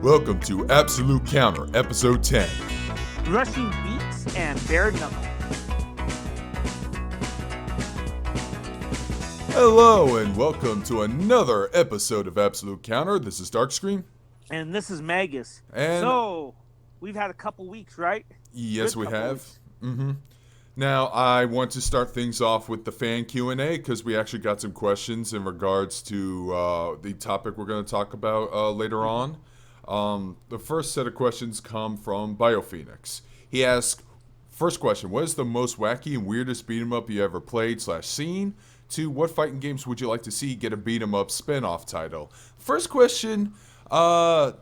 Welcome to Absolute Counter, Episode 10. Rushing beats and bare knuckle. Hello, and welcome to another episode of Absolute Counter. This is Darkscream. And this is Magus. And so, we've had a couple weeks, right? yes, Good we couple have. weeks. Now, I want to start things off with the fan Q&A because we actually got some questions in regards to the topic we're going to talk about later on. The first set of questions come from BioPhoenix. He asks, first question, what is the most wacky and weirdest beat 'em up you ever played / seen? 2, what fighting games would you like to see get a beat 'em up spin-off title? First question, I'm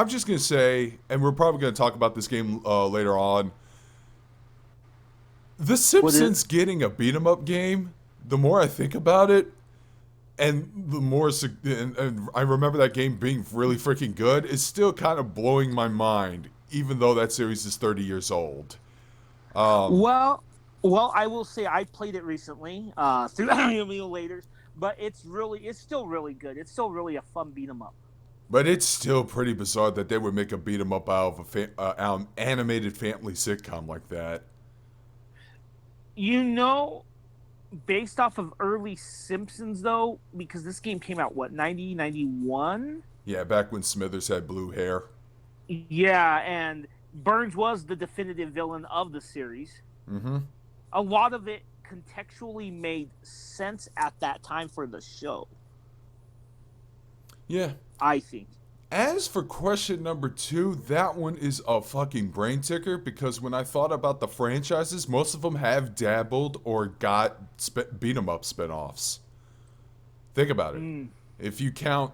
just going to say, and we're probably going to talk about this game later on, The Simpsons getting a beat 'em up game, the more I think about it, and the more, and I remember that game being really freaking good, is still kind of blowing my mind, even though that series is 30 years old. Well, I will say I played it recently through emulators, but it's still really good. It's still really a fun beat 'em up. But it's still pretty bizarre that they would make a beat 'em up out of an animated family sitcom like that. You know, based off of early Simpsons, though, because this game came out, 90, 91? Yeah, back when Smithers had blue hair. Yeah, and Burns was the definitive villain of the series. Mm-hmm. A lot of it contextually made sense at that time for the show. Yeah. I think. As for question number 2, that one is a fucking brain ticker because when I thought about the franchises, most of them have dabbled or got beat 'em up spinoffs. Think about it. If you count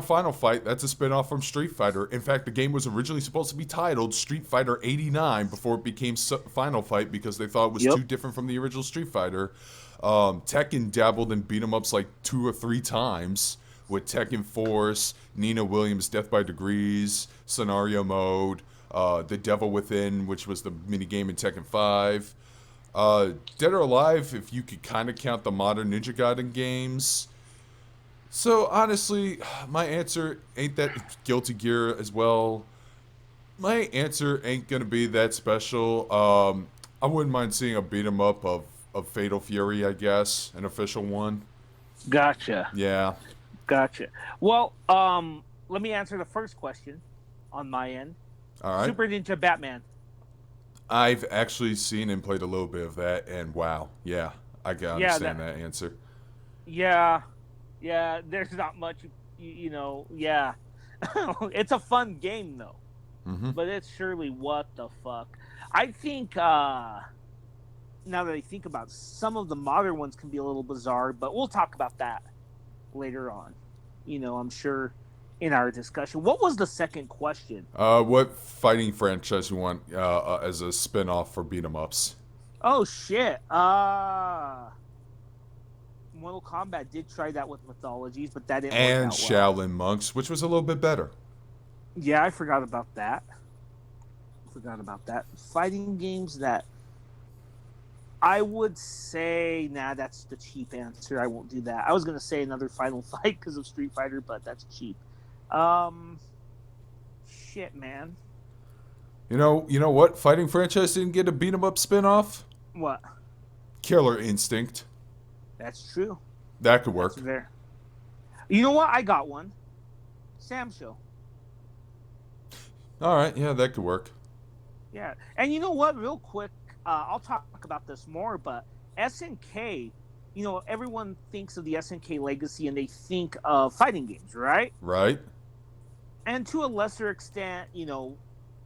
Final Fight, that's a spinoff from Street Fighter. In fact, the game was originally supposed to be titled Street Fighter 89 before it became Final Fight because they thought it was too different from the original Street Fighter. Tekken dabbled in beat 'em ups like 2 or 3 times, with Tekken Force, Nina Williams' Death by Degrees, Scenario Mode, The Devil Within, which was the minigame in Tekken 5. Dead or Alive, if you could kind of count the modern Ninja Gaiden games. So, honestly, my answer ain't that. Guilty Gear as well. My answer ain't going to be that special. I wouldn't mind seeing a beat 'em up of Fatal Fury, I guess, an official one. Gotcha. Yeah. Gotcha. Well, let me answer the first question on my end. All right. Super Ninja Batman. I've actually seen and played a little bit of that, and wow, yeah, I can understand that answer. Yeah, there's not much, yeah. It's a fun game, though. Mm-hmm. But it's surely what the fuck. I think, now that I think about it, some of the modern ones can be a little bizarre, but we'll talk about that later on, I'm sure in our discussion. What was the second question? What fighting franchise you want as a spin-off for beat 'em ups? Oh shit. Mortal Kombat did try that with Mythologies, but that didn't work out well. Shaolin Monks, which was a little bit better. Yeah, I forgot about that. Fighting games that I would say, that's the cheap answer. I won't do that. I was going to say another Final Fight because of Street Fighter, but that's cheap. Shit, man. You know what? Fighting franchise didn't get a beat 'em up spin-off? What? Killer Instinct. That's true. That could work. That's there. You know what? I got one. Sam Show. All right, yeah, that could work. Yeah, and you know what? Real quick, I'll talk about this more, but SNK, everyone thinks of the SNK legacy and they think of fighting games, right? Right. And to a lesser extent,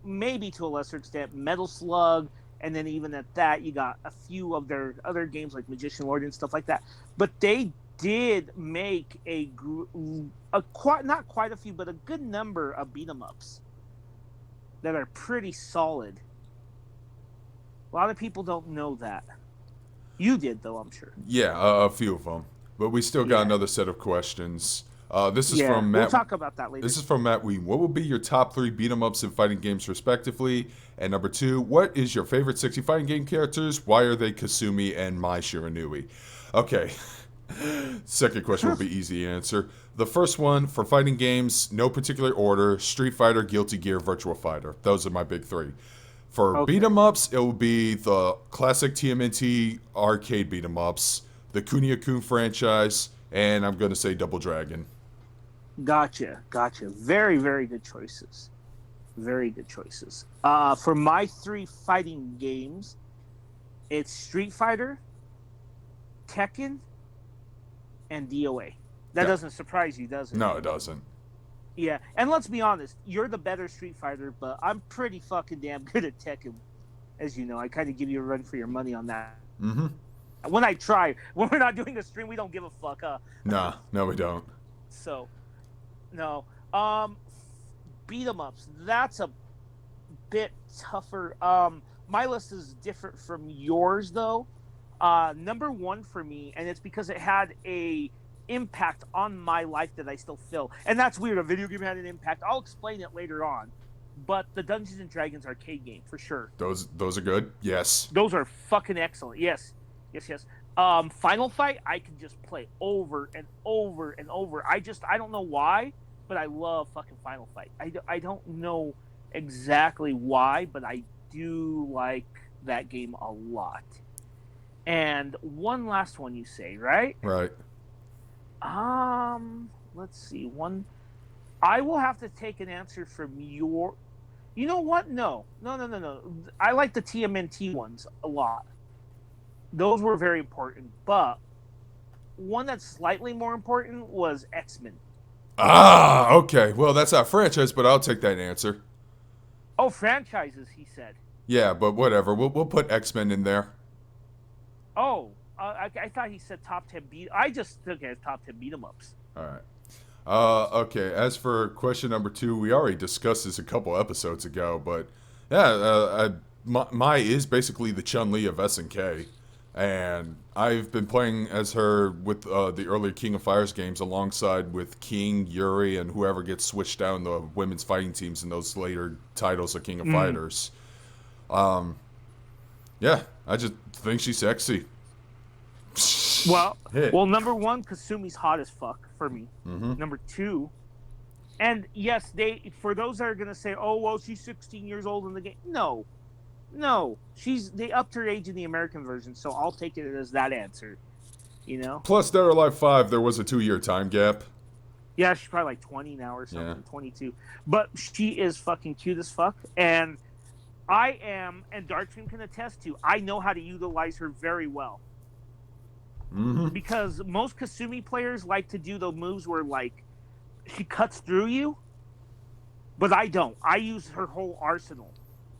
maybe to a lesser extent, Metal Slug, and then even at that, you got a few of their other games like Magician Lord and stuff like that. But they did make not quite a few, but a good number of beat 'em ups that are pretty solid. A lot of people don't know that. You did, though, I'm sure. Yeah, a few of them. But we still got another set of questions. This is from Matt. We'll talk about that later. This is from Matt Ween. What would be your top 3 beat 'em ups and fighting games, respectively? And number 2, what is your favorite 60 fighting game characters? Why are they Kasumi and Mai Shiranui? Okay. Second question will be easy answer. The first one, for fighting games, no particular order: Street Fighter, Guilty Gear, Virtua Fighter. Those are my big three. For Okay. beat 'em ups, it will be the classic TMNT arcade beat 'em ups, the Kunio-Kun franchise, and I'm going to say Double Dragon. Gotcha. Very, very good choices. Very good choices. For my three fighting games, it's Street Fighter, Tekken, and DOA. That Yeah. doesn't surprise you, does it? No, it doesn't. Yeah, and let's be honest, you're the better Street Fighter, but I'm pretty fucking damn good at Tekken. As you know, I kind of give you a run for your money on that. Mm-hmm. When I try, when we're not doing a stream, we don't give a fuck. Nah, no, we don't. So, no. Beat 'em ups. That's a bit tougher. My list is different from yours though. Number one for me, and it's because it had a impact on my life that I still feel. And that's weird. A video game had an impact. I'll explain it later on. But the Dungeons and Dragons arcade game, for sure. Those are good. Yes. Those are fucking excellent. Yes. Final Fight, I can just play over and over and over. I don't know why, but I love fucking Final Fight. I don't know exactly why, but I do like that game a lot. And one last one you say, right? Right. Let's see. One, I will have to take an answer from your. You know what? No. I like the TMNT ones a lot. Those were very important, but one that's slightly more important was X-Men. Ah, okay. Well, that's not franchise, but I'll take that answer. Oh, franchises, he said. Yeah, but whatever. We'll put X-Men in there. Oh, I thought he said top 10 beat. I just took it as top 10 beat 'em ups. All right. Okay. As for question number 2, we already discussed this a couple episodes ago, but yeah, Mai is basically the Chun-Li of SNK, and I've been playing as her with the earlier King of Fighters games alongside with King, Yuri, and whoever gets switched down the women's fighting teams in those later titles of King of Fighters. Yeah, I just think she's sexy. Well, Hit. number one, Kasumi's hot as fuck for me. Mm-hmm. Number two, and yes, for those that are gonna say, oh well, she's 16 years old in the game. No, they upped her age in the American version, so I'll take it as that answer. You know. Plus, Dead or Alive 5, there was a 2-year time gap. Yeah, she's probably like 20 now or something, Yeah. 22. But she is fucking cute as fuck, and I am, and Darkscream can attest to, I know how to utilize her very well. Mm-hmm. Because most Kasumi players like to do the moves where, like, she cuts through you, but I don't. I use her whole arsenal,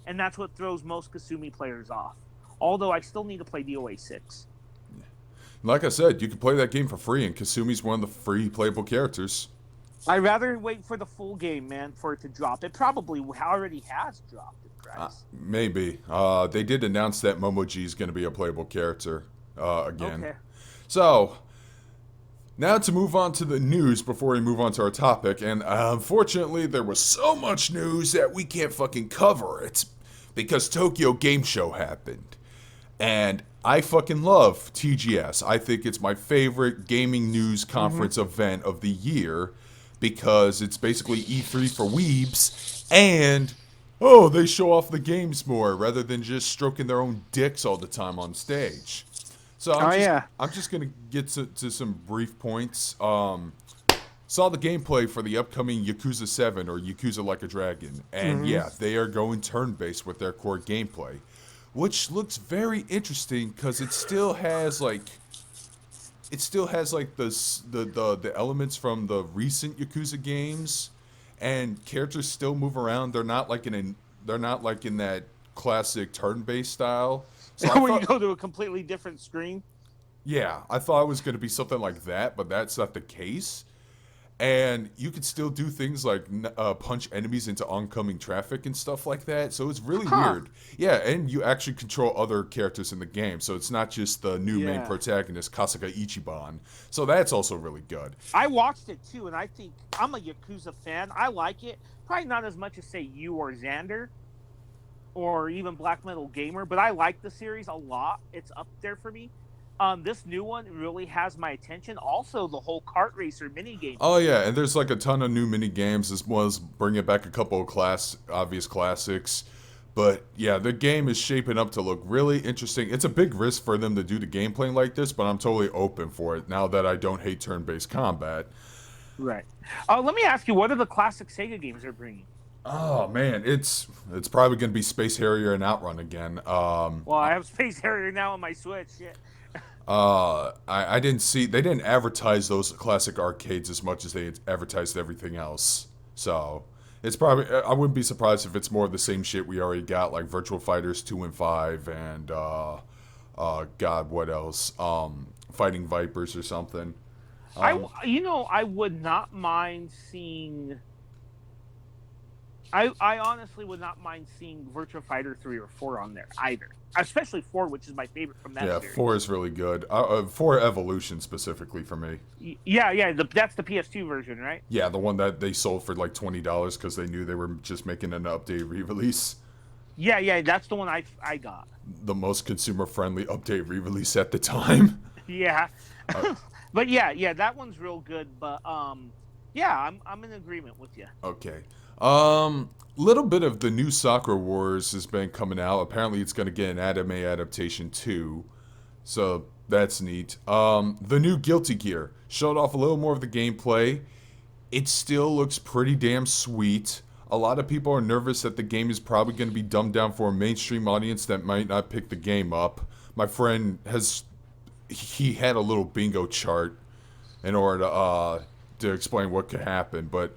and that's what throws most Kasumi players off. Although I still need to play DOA 6. Like I said, you can play that game for free, and Kasumi's one of the free playable characters. I'd rather wait for the full game, man, for it to drop. It probably already has dropped in price. Maybe. They did announce that Momoji is going to be a playable character again. Okay. So, now to move on to the news before we move on to our topic. And unfortunately, there was so much news that we can't fucking cover it because Tokyo Game Show happened. And I fucking love TGS. I think it's my favorite gaming news conference event of the year because it's basically E3 for weebs, and they show off the games more rather than just stroking their own dicks all the time on stage. So I'm just gonna get to some brief points. Saw the gameplay for the upcoming Yakuza 7 or Yakuza Like a Dragon, and yeah, they are going turn-based with their core gameplay, which looks very interesting because it still has like the elements from the recent Yakuza games, and characters still move around. They're not like in that classic turn-based style. So Where you go to a completely different screen. Yeah, I thought it was going to be something like that, but that's not the case. And you could still do things like punch enemies into oncoming traffic and stuff like that. So it's really weird. Yeah, and you actually control other characters in the game. So it's not just the new main protagonist, Kasuga Ichiban. So that's also really good. I watched it too, and I think I'm a Yakuza fan. I like it. Probably not as much as, say, you or Xander or even Black Metal Gamer, but I like the series a lot. It's up there for me. This new one really has my attention. Also, the whole kart racer minigame. Oh yeah, and there's like a ton of new mini games as well as bringing back a couple of obvious classics. But yeah, the game is shaping up to look really interesting. It's a big risk for them to do the gameplay like this, but I'm totally open for it now that I don't hate turn-based combat. Right. Let me ask you, what are the classic Sega games they're bringing? Oh man, it's probably gonna be Space Harrier and Outrun again. Well, I have Space Harrier now on my Switch. Shit. I didn't see they didn't advertise those classic arcades as much as they advertised everything else. So it's probably I wouldn't be surprised if it's more of the same shit we already got, like Virtual Fighters 2 and 5 and God, what else? Fighting Vipers or something. I would not mind seeing. I honestly would not mind seeing Virtua Fighter 3 or 4 on there either. Especially 4, which is my favorite from that series. 4 is really good. 4 Evolution specifically for me. Yeah, that's the PS2 version, right? Yeah, the one that they sold for like $20 because they knew they were just making an update re-release. Yeah, that's the one I got. The most consumer-friendly update re-release at the time. Yeah. But yeah, that one's real good. But yeah, I'm in agreement with you. Okay. Little bit of the new Sakura Wars has been coming out. Apparently, it's going to get an anime adaptation too, so that's neat. The new Guilty Gear showed off a little more of the gameplay. It still looks pretty damn sweet. A lot of people are nervous that the game is probably going to be dumbed down for a mainstream audience that might not pick the game up. My friend he had a little bingo chart in order to explain what could happen, but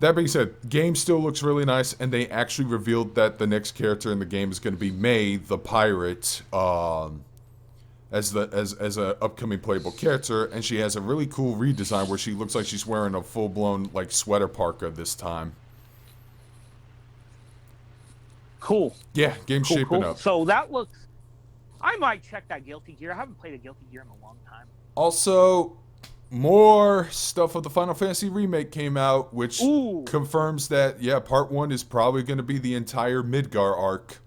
that being said, game still looks really nice, and they actually revealed that the next character in the game is going to be May, the pirate, as a upcoming playable character, and she has a really cool redesign where she looks like she's wearing a full blown like sweater parka this time. Cool. Yeah, game's shaping up. So that looks. I might check that Guilty Gear. I haven't played a Guilty Gear in a long time. Also, more stuff of the Final Fantasy remake came out, which confirms that, yeah, part 1 is probably going to be the entire Midgar arc.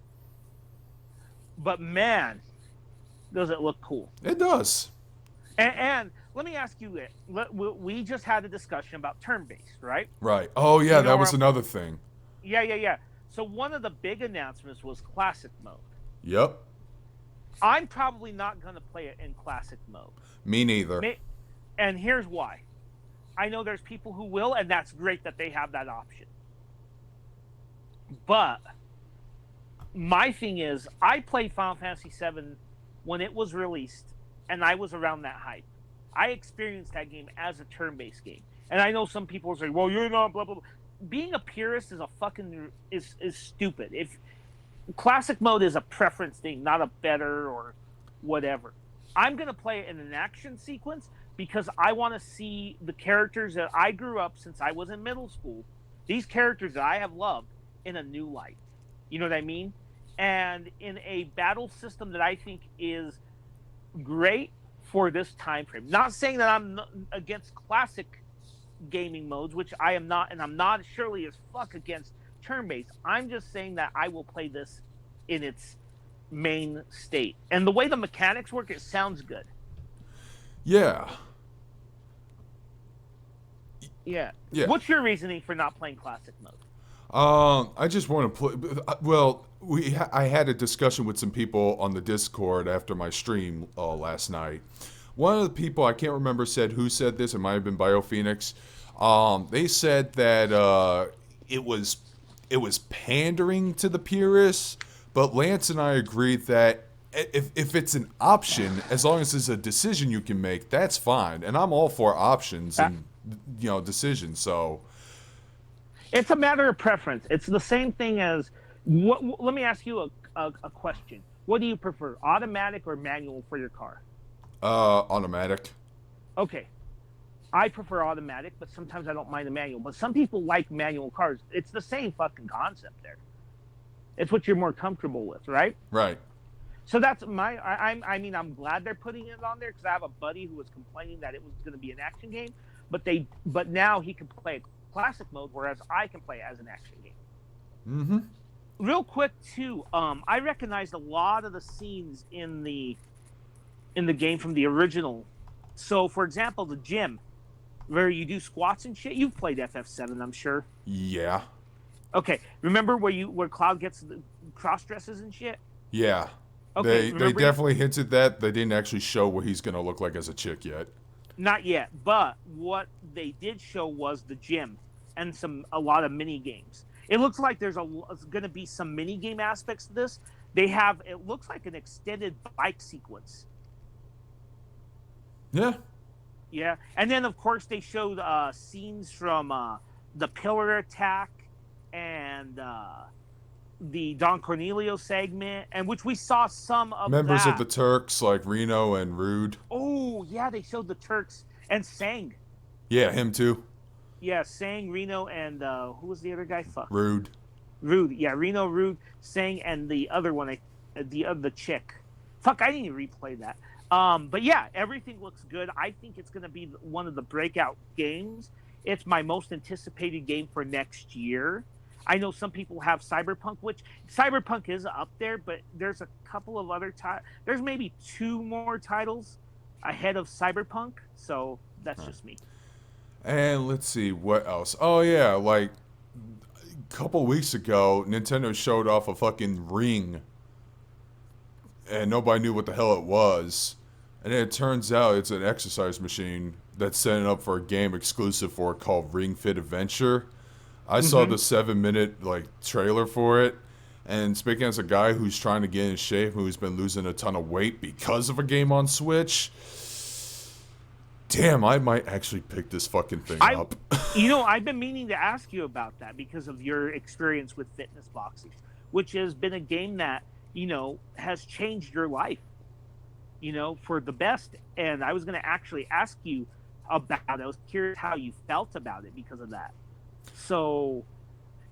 But man, does it look cool. It does. And let me ask you this. We just had a discussion about turn-based, right? Right. Oh, yeah, that was another thing. Yeah. So one of the big announcements was Classic Mode. Yep. I'm probably not going to play it in Classic Mode. Me neither. And here's why. I know there's people who will, and that's great that they have that option. But my thing is, I played Final Fantasy VII when it was released, and I was around that hype. I experienced that game as a turn-based game. And I know some people say, well, you're not, blah, blah, blah. Being a purist is is stupid. If Classic Mode is a preference thing, not a better or whatever. I'm going to play it in an action sequence because I want to see the characters that I grew up since I was in middle school, these characters that I have loved, in a new light. You know what I mean? And in a battle system that I think is great for this time frame. Not saying that I'm against classic gaming modes, which I am not, and I'm not surely as fuck against turn-based. I'm just saying that I will play this in its main state. And the way the mechanics work, it sounds good. Yeah. Yeah. What's your reasoning for not playing classic mode? I just want to play. Well, I had a discussion with some people on the Discord after my stream last night. One of the people, I can't remember who said this. It might have been BioPhoenix. They said that it was pandering to the purists, but Lance and I agreed that if it's an option, as long as it's a decision you can make, that's fine. And I'm all for options and decisions. So it's a matter of preference. It's the same thing as let me ask you a question. What do you prefer, automatic or manual for your car? Automatic. Okay. I prefer automatic, but sometimes I don't mind the manual. But some people like manual cars. It's the same fucking concept there. It's what you're more comfortable with, right? Right. So that's I'm glad they're putting it on there because I have a buddy who was complaining that it was going to be an action game, but now he can play classic mode, whereas I can play it as an action game. Mm-hmm. Real quick too, I recognized a lot of the scenes in the in the game from the original. So, for example, the gym where you do squats and shit. You've played FF7, I'm sure. Yeah. Okay, remember where Cloud gets the cross dresses and shit? Yeah. Okay, They remember definitely hinted that. They didn't actually show what he's gonna look like as a chick yet. not yet, but what they did show was the gym and a lot of mini games. It looks like there's going to be some mini game aspects to this. It looks like an extended bike sequence. Yeah. Yeah, and then of course they showed scenes from the Pillar Attack and the Don Cornelio segment, and which we saw some of Members of that. the Turks like Reno and Rude. Oh yeah, they showed the Turks and Sang. Yeah, him too. Yeah, Sang, Reno, and who was the other guy? Fuck. Rude. Rude. Yeah, Reno, Rude, Sang, and the other one, the chick. Fuck, I didn't even replay that. But yeah, everything looks good. I think it's going to be one of the breakout games. It's my most anticipated game for next year. I know some people have Cyberpunk, which Cyberpunk is up there, but there's a couple of other there's maybe 2 more titles ahead of Cyberpunk, so that's just me. And let's see what else. Oh yeah, like a couple weeks ago, Nintendo showed off a fucking ring, and nobody knew what the hell it was. And then it turns out it's an exercise machine that's setting up for a game exclusive for it called Ring Fit Adventure. I saw the 7-minute like trailer for it, and speaking as a guy who's trying to get in shape, who's been losing a ton of weight because of a game on Switch, damn, I might actually pick this fucking thing up. I've been meaning to ask you about that because of your experience with fitness boxing, which has been a game that, has changed your life, for the best. And I was going to actually ask you about it. I was curious how you felt about it because of that. So,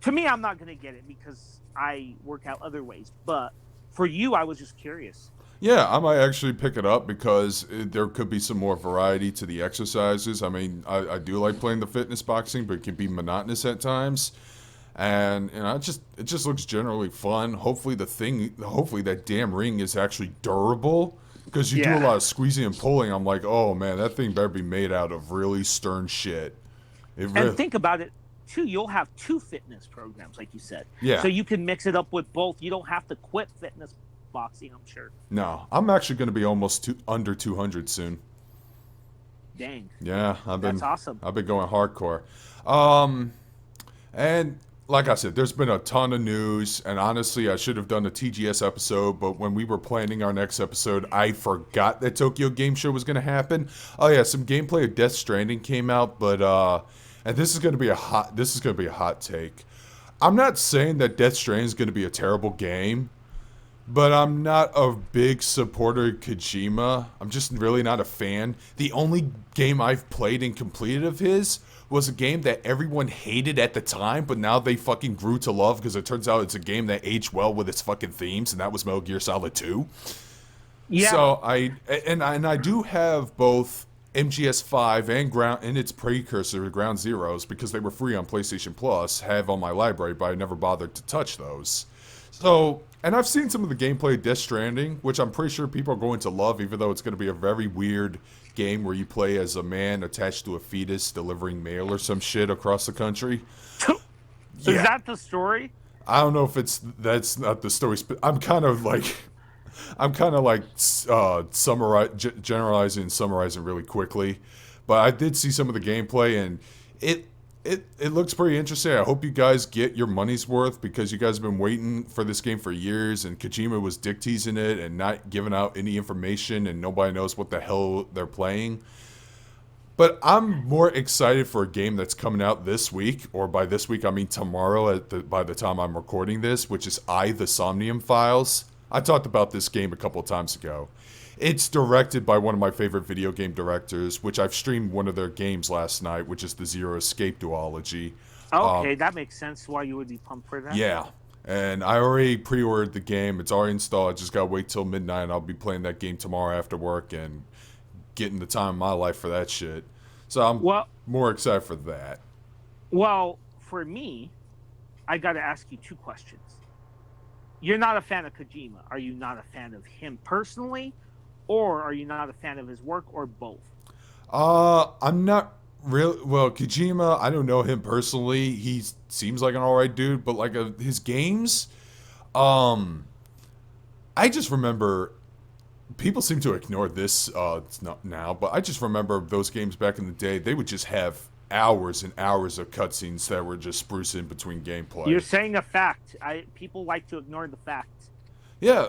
to me, I'm not going to get it because I work out other ways. But for you, I was just curious. Yeah, I might actually pick it up because there could be some more variety to the exercises. I mean, I do like playing the fitness boxing, but it can be monotonous at times. And it just looks generally fun. Hopefully that damn ring is actually durable, because you do a lot of squeezing and pulling. I'm like, oh man, that thing better be made out of really stern shit. And think about it too. You'll have 2 fitness programs, like you said. Yeah. So you can mix it up with both. You don't have to quit fitness boxing, I'm sure. No, I'm actually going to be almost under 200 soon. Dang. Yeah, that's awesome. I've been going hardcore. And like I said, there's been a ton of news, and honestly, I should have done a TGS episode, but when we were planning our next episode, I forgot that Tokyo Game Show was going to happen. Oh yeah, some gameplay of Death Stranding came out, but and this is going to be a hot take. I'm not saying that Death Stranding is going to be a terrible game, but I'm not a big supporter of Kojima. I'm just really not a fan. The only game I've played and completed of his was a game that everyone hated at the time, but now they fucking grew to love because it turns out it's a game that aged well with its fucking themes, and that was Metal Gear Solid 2. Yeah. So I do have both MGS5 and its precursor, Ground Zeroes, because they were free on PlayStation Plus, have on my library, but I never bothered to touch those. So, and I've seen some of the gameplay of Death Stranding, which I'm pretty sure people are going to love, even though it's going to be a very weird game where you play as a man attached to a fetus delivering mail or some shit across the country. Is that the story? I don't know if that's not the story. I'm kind of like generalizing and summarizing really quickly, but I did see some of the gameplay, and it looks pretty interesting. I hope you guys get your money's worth, because you guys have been waiting for this game for years, and Kojima was dick teasing it and not giving out any information, and nobody knows what the hell they're playing. But I'm more excited for a game that's coming out this week, or by this week I mean tomorrow by the time I'm recording this, which is The Somnium Files. I talked about this game a couple of times ago. It's directed by one of my favorite video game directors, which I've streamed one of their games last night, which is the Zero Escape duology. Okay, that makes sense why you would be pumped for that. Yeah, and I already pre-ordered the game. It's already installed. I just gotta wait till midnight, and I'll be playing that game tomorrow after work and getting the time of my life for that shit. So I'm more excited for that. Well, for me, I gotta ask you 2 questions. You're not a fan of Kojima. Are you not a fan of him personally? or are you not a fan of his work, or both? I'm not really. Well, Kojima, I don't know him personally. He seems like an alright dude, but like his games, um, I just remember people seem to ignore this it's not now, but I just remember those games back in the day. They would just have hours and hours of cutscenes that were just sprucing in between You're gameplay. saying a fact. People like to ignore the facts. Yeah,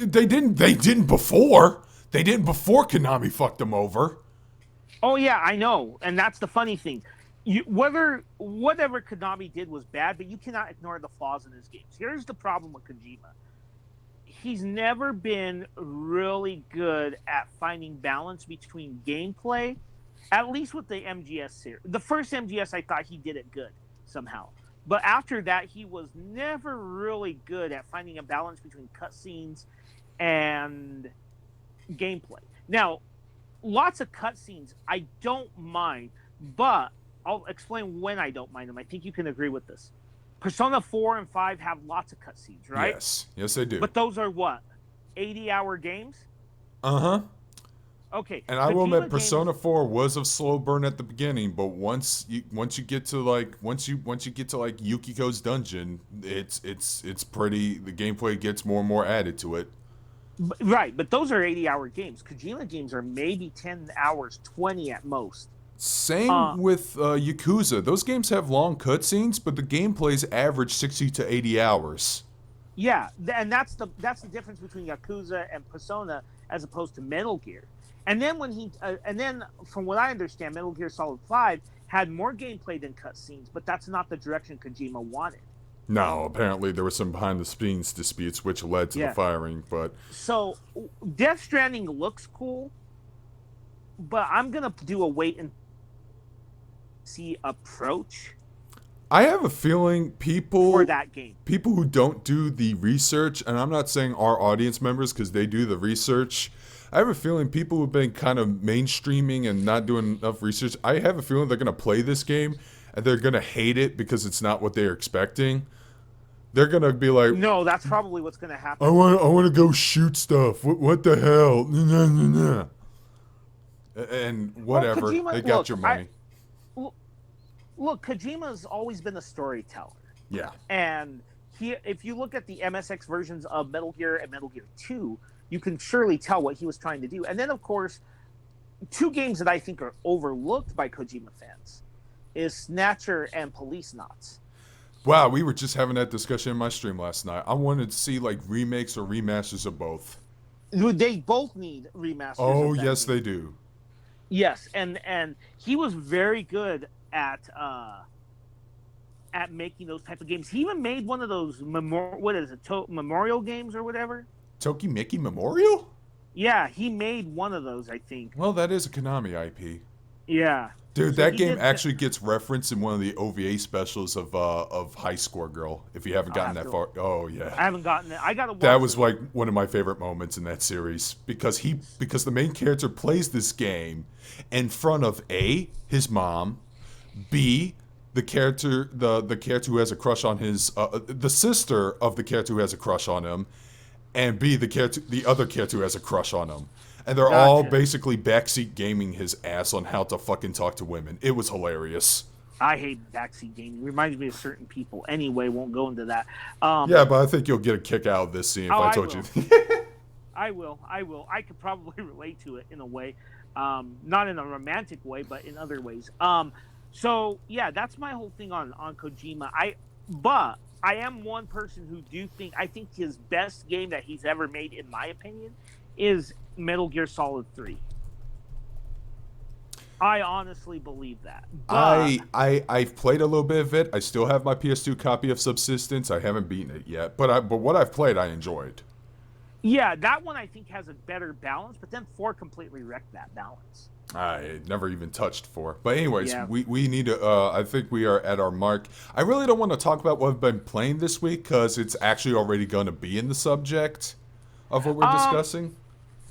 they didn't. They didn't before. They didn't before Konami fucked them over. Oh yeah, I know, and that's the funny thing. Whatever Konami did was bad, but you cannot ignore the flaws in his games. Here's the problem with Kojima: he's never been really good at finding balance between gameplay. At least with the MGS series, the first MGS, I thought he did it good somehow. But after that, he was never really good at finding a balance between cutscenes and gameplay. Now, lots of cutscenes I don't mind, but I'll explain when I don't mind them. I think you can agree with this. Persona 4 and 5 have lots of cutscenes, right? Yes, they do. But those are what? 80-hour games? Uh huh. Okay. And I will Kojima admit, games. Persona 4 was a slow burn at the beginning, but once you get to like once you get to like Yukiko's dungeon, it's pretty. The gameplay gets more and more added to it. Right, but those are 80-hour games. Kojima games are maybe 10 hours, 20 at most. Same Uh, with Yakuza. Those games have long cutscenes, but the gameplay's average 60 to 80 hours. yeah, and that's the difference between Yakuza and Persona as opposed to Metal Gear. And then from what I understand, Metal Gear Solid 5 had more gameplay than cutscenes, but that's not the direction Kojima wanted. No, apparently there were some behind the scenes disputes which led to the Yeah. firing, but So Death Stranding looks cool, but I'm gonna do a wait and see approach I have a feeling for that game. people who don't do the research, and I'm not saying our audience members because they do the research. I have a feeling people who've been kind of mainstreaming and not doing enough research. I have a feeling they're gonna play this game and they're gonna hate it because it's not what they're expecting. They're gonna be like, No, that's probably what's gonna I happen. want to go shoot stuff. What the hell? Nah, nah, nah. And Well, whatever, they Kojima, got your money. look, Kojima's always been a storyteller. Yeah. And if you look at the MSX versions of Metal Gear and Metal Gear 2, you can surely tell what he was trying to do. And then, of course, two games that I think are overlooked by Kojima fans is Snatcher and Police Knots. Wow, we were just having that discussion in my stream last night. I wanted to see like remakes or remasters of both. They both need remasters. Oh, of that yes, game. they do. Yes, and he was very good at making those type of games. He even made one of those memorial games or whatever. Tokimeki Memorial? Yeah, he made one of those, I think. Well, that is a Konami IP. Yeah. Dude, So that he game did actually gets referenced in one of the OVA specials of High Score Girl. If you haven't I'll gotten have that to- far, oh I yeah, haven't gotten it. I gotta watch that was it. like one of my favorite moments in that series because the main character plays this game in front of A, his mom, B, the character who has a crush on his the sister of the character who has a crush on him, and B, the other character who has a crush on him. And they're all Gotcha. basically backseat gaming his ass on how to fucking talk to women. It was hilarious. I hate backseat gaming. Reminds me of certain people. Anyway, won't go into that. Yeah, but I think you'll get a kick out of this scene if Oh, I I told you. I will. I could probably relate to it in a way, not in a romantic way, but in other ways. So yeah, that's my whole thing on Kojima. But I am one person who I think his best game that he's ever made, in my opinion, is Metal Gear Solid 3. I honestly believe that. But I've played a little bit of it. I still have my PS2 copy of Subsistence. I haven't beaten it yet, but what I've played, I enjoyed. yeah, that one I think has a better balance. But then 4 completely wrecked that balance. I never even touched 4. But anyways, Yeah. we need to. I think we are at our mark. I really don't want to talk about what I've been playing this week because it's actually already going to be in the subject of what we're discussing.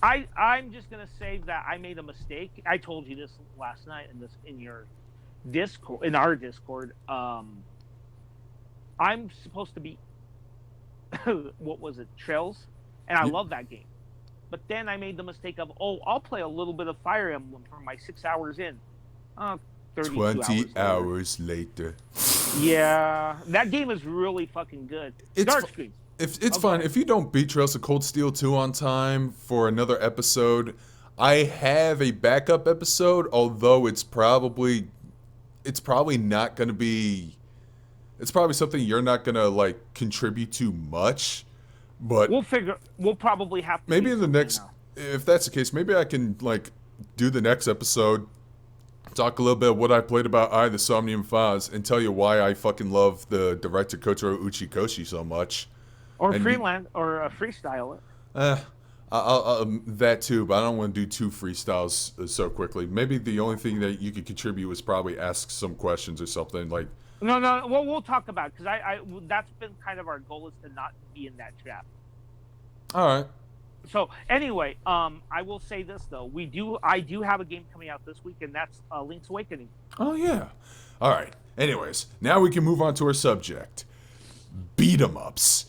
I'm just gonna say that I made a mistake. I told you this last night in your Discord, in our Discord. I'm supposed to be what was it, Trails, and I love that game. But then I made the mistake of, I'll play a little bit of Fire Emblem for my 6 hours in. 32 20 hours later. hours later. Yeah, that game is really fucking good. It's Darkscream. if it's Oh, fine sorry. if you don't beat Trails of Cold Steel 2 on time for another episode. I have a backup episode, although it's probably not going to be. It's probably something you're not going to like contribute to much, but We'll probably have to maybe do in the something next, now. if that's the case, maybe I can like do the next episode, talk a little bit of what I played about the Somnium Files, and tell you why I fucking love the director Kotaro Uchikoshi so much. Or And freelance or freestyle it. eh, I'll that too, but I don't want to do two freestyles so quickly. Maybe the only thing that you could contribute is probably ask some questions or something like. No. Well, we'll talk about it because I that's been kind of our goal is to not be in that trap. All right. So anyway, I will say this though, I do have a game coming out this week, and that's Link's Awakening. Oh yeah. All right. Anyways, now we can move on to our subject: beat 'em ups.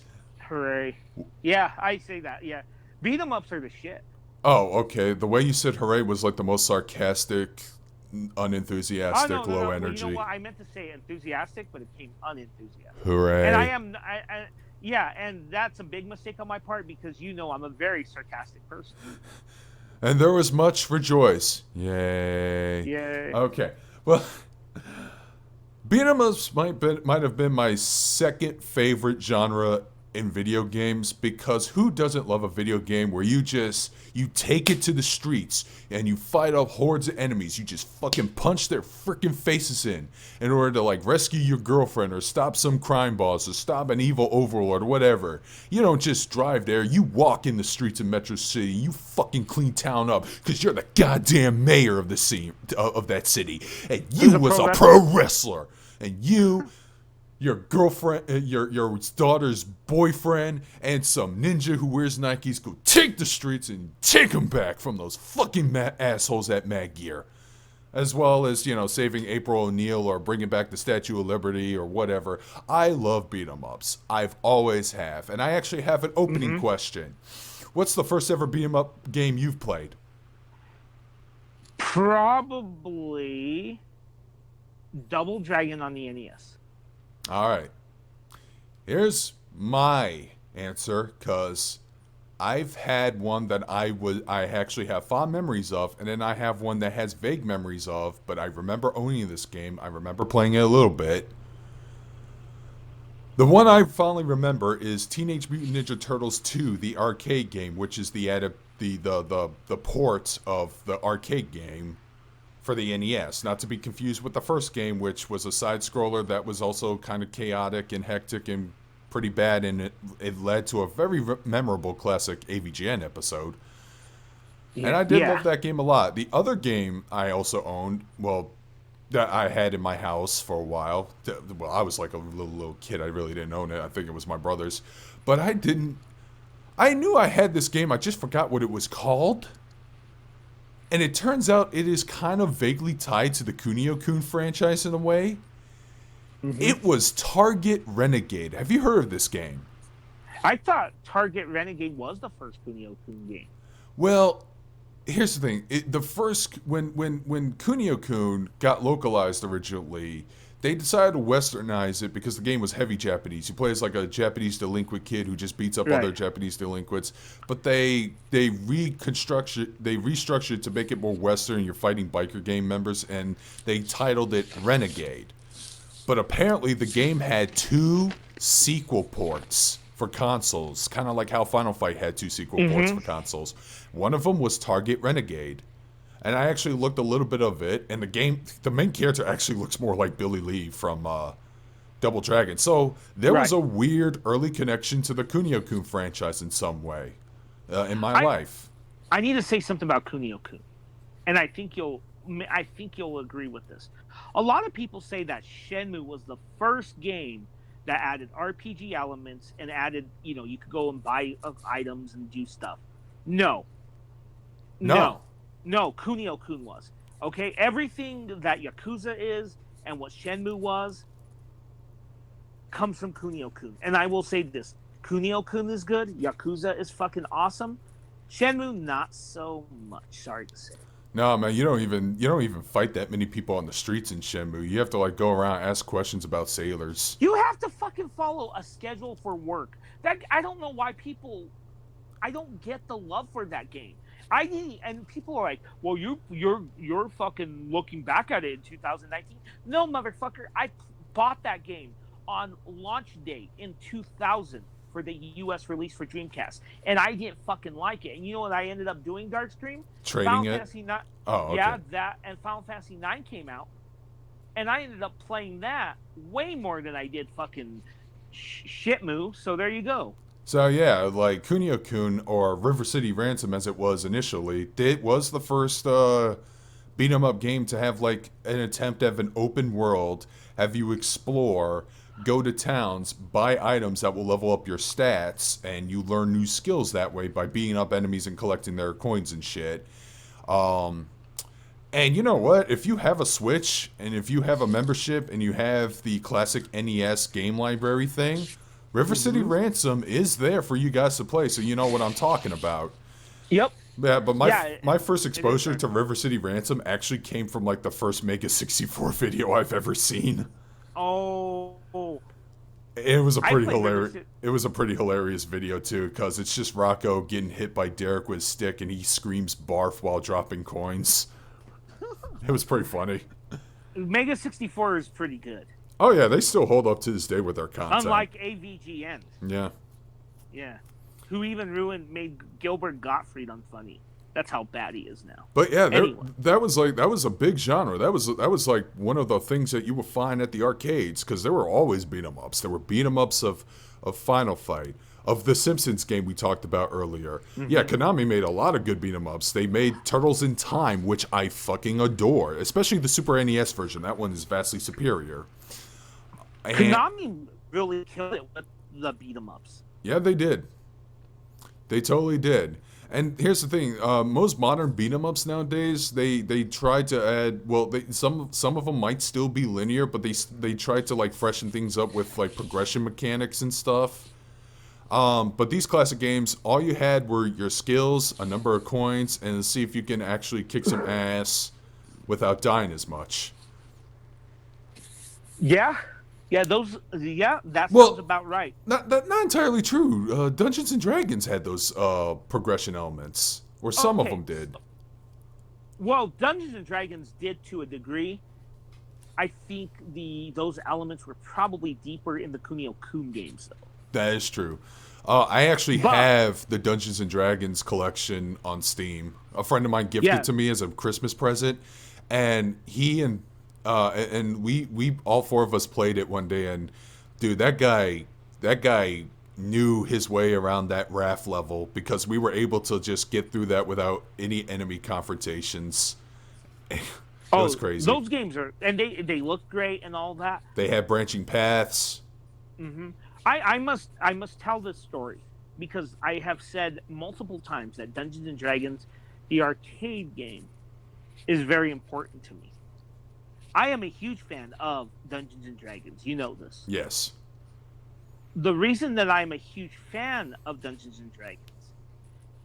Hooray! Yeah, I say that. Yeah, beat 'em ups are the shit. Oh, okay. The way you said "hooray" was like the most sarcastic, unenthusiastic, No. low Well, energy. you know what? I meant to say enthusiastic, but it came unenthusiastic. Hooray! And I am, yeah, and that's a big mistake on my part because I'm a very sarcastic person. And there was much rejoice. Yay! Yay! Okay. Well, beat 'em ups might have been my second favorite genre in video games, because who doesn't love a video game where you take it to the streets and you fight off hordes of enemies. You just fucking punch their freaking faces in order to like rescue your girlfriend or stop some crime boss or stop an evil overlord or whatever. You don't just drive there, you walk in the streets of Metro City, you fucking clean town up because you're the goddamn mayor of the city, of that city, and you was a pro wrestler, and your girlfriend, your daughter's boyfriend, and some ninja who wears Nikes go take the streets and take them back from those fucking assholes at Mad Gear. As well as, saving April O'Neil or bringing back the Statue of Liberty or whatever. I love beat 'em ups. I've always have. And I actually have an opening question. What's the first ever beat 'em up game you've played? Probably Double Dragon on the NES. All right. Here's my answer, because I've had one that I actually have fond memories of, and then I have one that has vague memories of, but I remember owning this game. I remember playing it a little bit. The one I fondly remember is Teenage Mutant Ninja Turtles 2, the arcade game, which is the port of the arcade game for the NES, not to be confused with the first game, which was a side-scroller that was also kind of chaotic and hectic and pretty bad, and it led to a very memorable classic AVGN episode. And I did love that game a lot. The other game I also owned, that I had in my house for a while, I was like a little kid, I really didn't own it, I think it was my brother's, but I knew I had this game, I just forgot what it was called. And it turns out it is kind of vaguely tied to the Kunio-Kun franchise in a way. Mm-hmm. It was Target Renegade. Have you heard of this game? I thought Target Renegade was the first Kunio-Kun game. Well, here's the thing. When Kunio-Kun got localized originally, they decided to westernize it because the game was heavy Japanese. You play as like a Japanese delinquent kid who just beats up other Japanese delinquents. But they restructured it to make it more Western. You're fighting biker gang members, and they titled it Renegade. But apparently the game had 2 sequel ports for consoles, kind of like how Final Fight had 2 sequel ports for consoles. One of them was Target Renegade. And I actually looked a little bit of it, and the main character actually looks more like Billy Lee from Double Dragon. So there was a weird early connection to the Kunio-Kun franchise in some way in my life. I need to say something about Kunio-Kun, and I think you'll agree with this. A lot of people say that Shenmue was the first game that added RPG elements and added, you could go and buy items and do stuff. No, Kunio-Kun was. Okay, everything that Yakuza is and what Shenmue was comes from Kunio-Kun. And I will say this, Kunio-Kun is good, Yakuza is fucking awesome, Shenmue, not so much. Sorry to say. No, man, you don't even fight that many people on the streets in Shenmue. You have to like go around ask questions about sailors. You have to fucking follow a schedule for work. That I don't know why people. I don't get the love for that game. And people are like, well, you're fucking looking back at it in 2019. No, motherfucker, I bought that game on launch day in 2000 for the U.S. release for Dreamcast, and I didn't fucking like it. And you know what I ended up doing, Darkstream? Trading it. Fantasy 9. Oh, okay. Yeah, that and Final Fantasy 9 came out, and I ended up playing that way more than I did fucking Shitmu. So there you go. So yeah, like Kunio-Kun or River City Ransom as it was initially, it was the first beat 'em up game to have like an attempt at an open world, have you explore, go to towns, buy items that will level up your stats, and you learn new skills that way by beating up enemies and collecting their coins and shit. And you know what? If you have a Switch and if you have a membership and you have the classic NES game library thing, River City Ransom is there for you guys to play, so you know what I'm talking about. Yep. Yeah, but my first exposure to River City Ransom actually came from like the first Mega 64 video I've ever seen. Oh. It was a pretty hilarious video too, because it's just Rocco getting hit by Derek with a stick and he screams barf while dropping coins. It was pretty funny. Mega 64 is pretty good. Oh yeah, they still hold up to this day with their content. Unlike AVGN. Yeah. Yeah. Who even made Gilbert Gottfried unfunny. That's how bad he is now. But yeah, that was a big genre. That was like one of the things that you would find at the arcades, because there were always beat 'em ups. There were beat 'em ups of Final Fight, of the Simpsons game we talked about earlier. Mm-hmm. Yeah, Konami made a lot of good beat 'em ups. They made Turtles in Time, which I fucking adore, especially the Super NES version. That one is vastly superior. Konami really killed it with the beat 'em ups. Yeah, they did. They totally did. And here's the thing: most modern beat 'em ups nowadays, they try to add. Well, some of them might still be linear, but they try to like freshen things up with like progression mechanics and stuff. But these classic games, all you had were your skills, a number of coins, and see if you can actually kick some ass without dying as much. Yeah. Yeah, that sounds about right. Not entirely true. Dungeons and Dragons had those progression elements, or some of them did. Well, Dungeons and Dragons did to a degree. I think those elements were probably deeper in the Kunio-Kun games, though. That is true. I actually have the Dungeons and Dragons collection on Steam. A friend of mine gifted it to me as a Christmas present, and he and we all four of us played it one day, and dude, that guy knew his way around that raft level, because we were able to just get through that without any enemy confrontations. It was crazy. Those games and they look great and all that. They had branching paths. Mm-hmm. I must tell this story, because I have said multiple times that Dungeons and Dragons, the arcade game, is very important to me. I am a huge fan of Dungeons and Dragons. You know this. Yes. The reason that I'm a huge fan of Dungeons and Dragons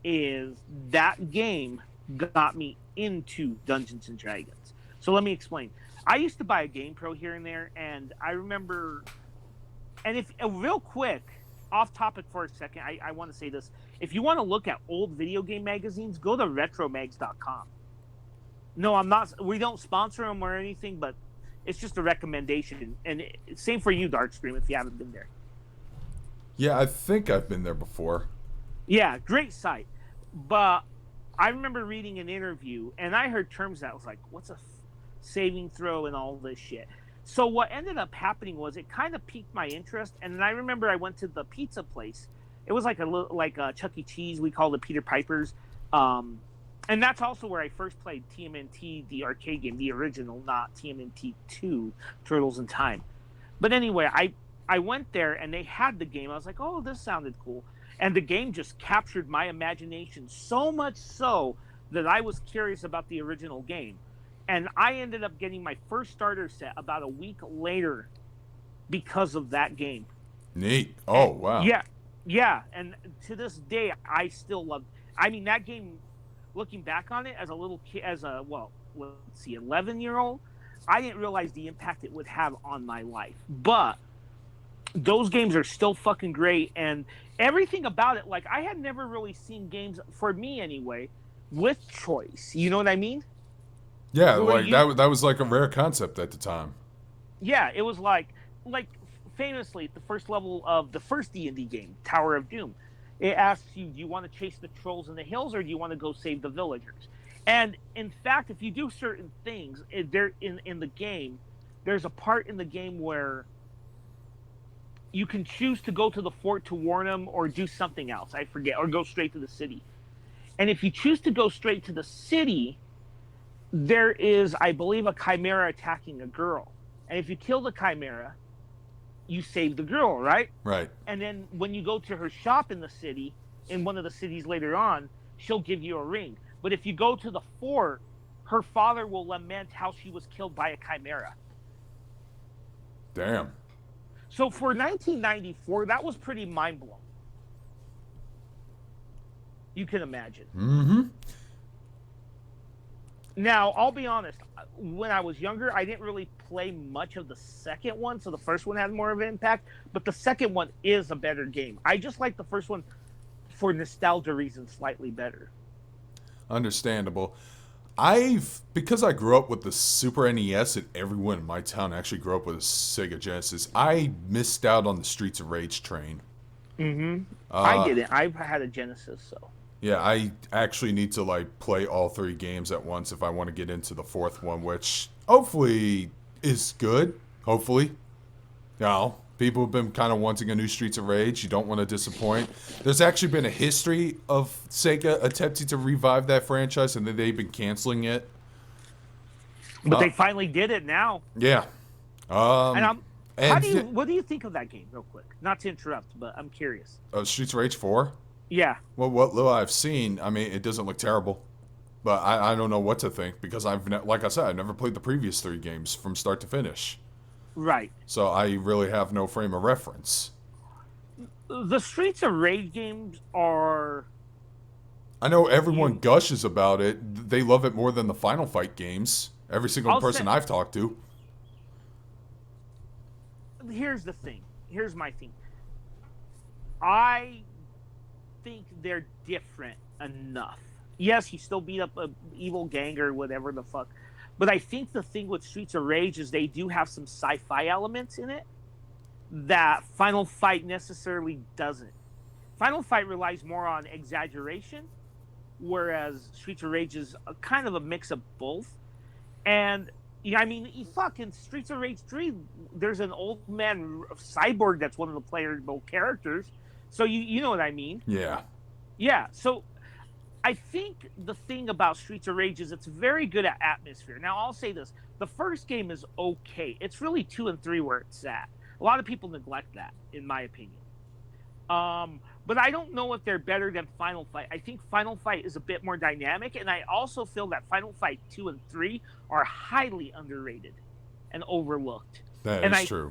is that game got me into Dungeons and Dragons. So let me explain. I used to buy a Game Pro here and there, and I remember, and if real quick, off topic for a second, I want to say this. If you want to look at old video game magazines, go to retromags.com. No, I'm not. We don't sponsor them or anything, but it's just a recommendation. And same for you, Darkstream, if you haven't been there. Yeah, I think I've been there before. Yeah, great site. But I remember reading an interview, and I heard terms that was like, what's a saving throw and all this shit. So what ended up happening was it kind of piqued my interest. And then I remember I went to the pizza place. It was like a Chuck E. Cheese. We called it Peter Piper's. And that's also where I first played TMNT, the arcade game, the original, not TMNT 2, Turtles in Time. But anyway, I went there and they had the game. I was like, oh, this sounded cool. And the game just captured my imagination so much so that I was curious about the original game. And I ended up getting my first starter set about a week later because of that game. Neat. Oh, wow. Yeah. And to this day, I still love. I mean, that game, looking back on it as a little kid, as a, well, let's see, 11-year-old, I didn't realize the impact it would have on my life. But those games are still fucking great, and everything about it, like, I had never really seen games, for me anyway, with choice. You know what I mean? Yeah, Where like you, that was like a rare concept at the time. yeah, it was like famously the first level of the first D&D game, Tower of Doom. It asks you, do you want to chase the trolls in the hills or do you want to go save the villagers? And in fact, if you do certain things, there in the game, there's a part in the game where you can choose to go to the fort to warn them or do something else. I forget, or go straight to the city. And if you choose to go straight to the city, there is, I believe, a chimera attacking a girl. And if you kill the chimera, you save the girl, right? Right. And then when you go to her shop in the city, in one of the cities later on, she'll give you a ring. But if you go to the fort, her father will lament how she was killed by a chimera. Damn. So for 1994, that was pretty mind blowing. You can imagine. Mm-hmm. Now, I'll be honest. When I was younger, I didn't really play much of the second one, so the first one had more of an impact. But the second one is a better game. I just like the first one for nostalgia reasons slightly better. Understandable. Because I grew up with the Super NES and everyone in my town actually grew up with a Sega Genesis, I missed out on the Streets of Rage train. Mm-hmm. I didn't. I had a Genesis, so. Yeah, I actually need to like play all 3 games at once if I want to get into the 4th one, which hopefully is good. Hopefully. You know, people have been kind of wanting a new Streets of Rage. You don't want to disappoint. There's actually been a history of Sega attempting to revive that franchise, and then they've been canceling it. But they finally did it now. Yeah. And what do you think of that game, real quick? Not to interrupt, but I'm curious. Streets of Rage 4? Yeah. Well, what little I've seen, I mean, it doesn't look terrible. But I don't know what to think because like I said, I've never played the previous 3 games from start to finish. Right. So I really have no frame of reference. The Streets of Rage games are... I know everyone gushes about it. They love it more than the Final Fight games. Every single person I've talked to. Here's the thing. Here's my thing. I think they're different enough. Yes, you still beat up an evil gang or whatever the fuck. But I think the thing with Streets of Rage is they do have some sci-fi elements in it that Final Fight necessarily doesn't. Final Fight relies more on exaggeration, whereas Streets of Rage is kind of a mix of both. And yeah, I mean, fucking Streets of Rage 3, there's an old man cyborg that's one of the playable characters. So you know what I mean? Yeah. Yeah, so I think the thing about Streets of Rage is it's very good at atmosphere. Now, I'll say this. The first game is okay. It's really 2 and 3 where it's at. A lot of people neglect that, in my opinion. But I don't know if they're better than Final Fight. I think Final Fight is a bit more dynamic, and I also feel that Final Fight 2 and 3 are highly underrated and overlooked. That is true.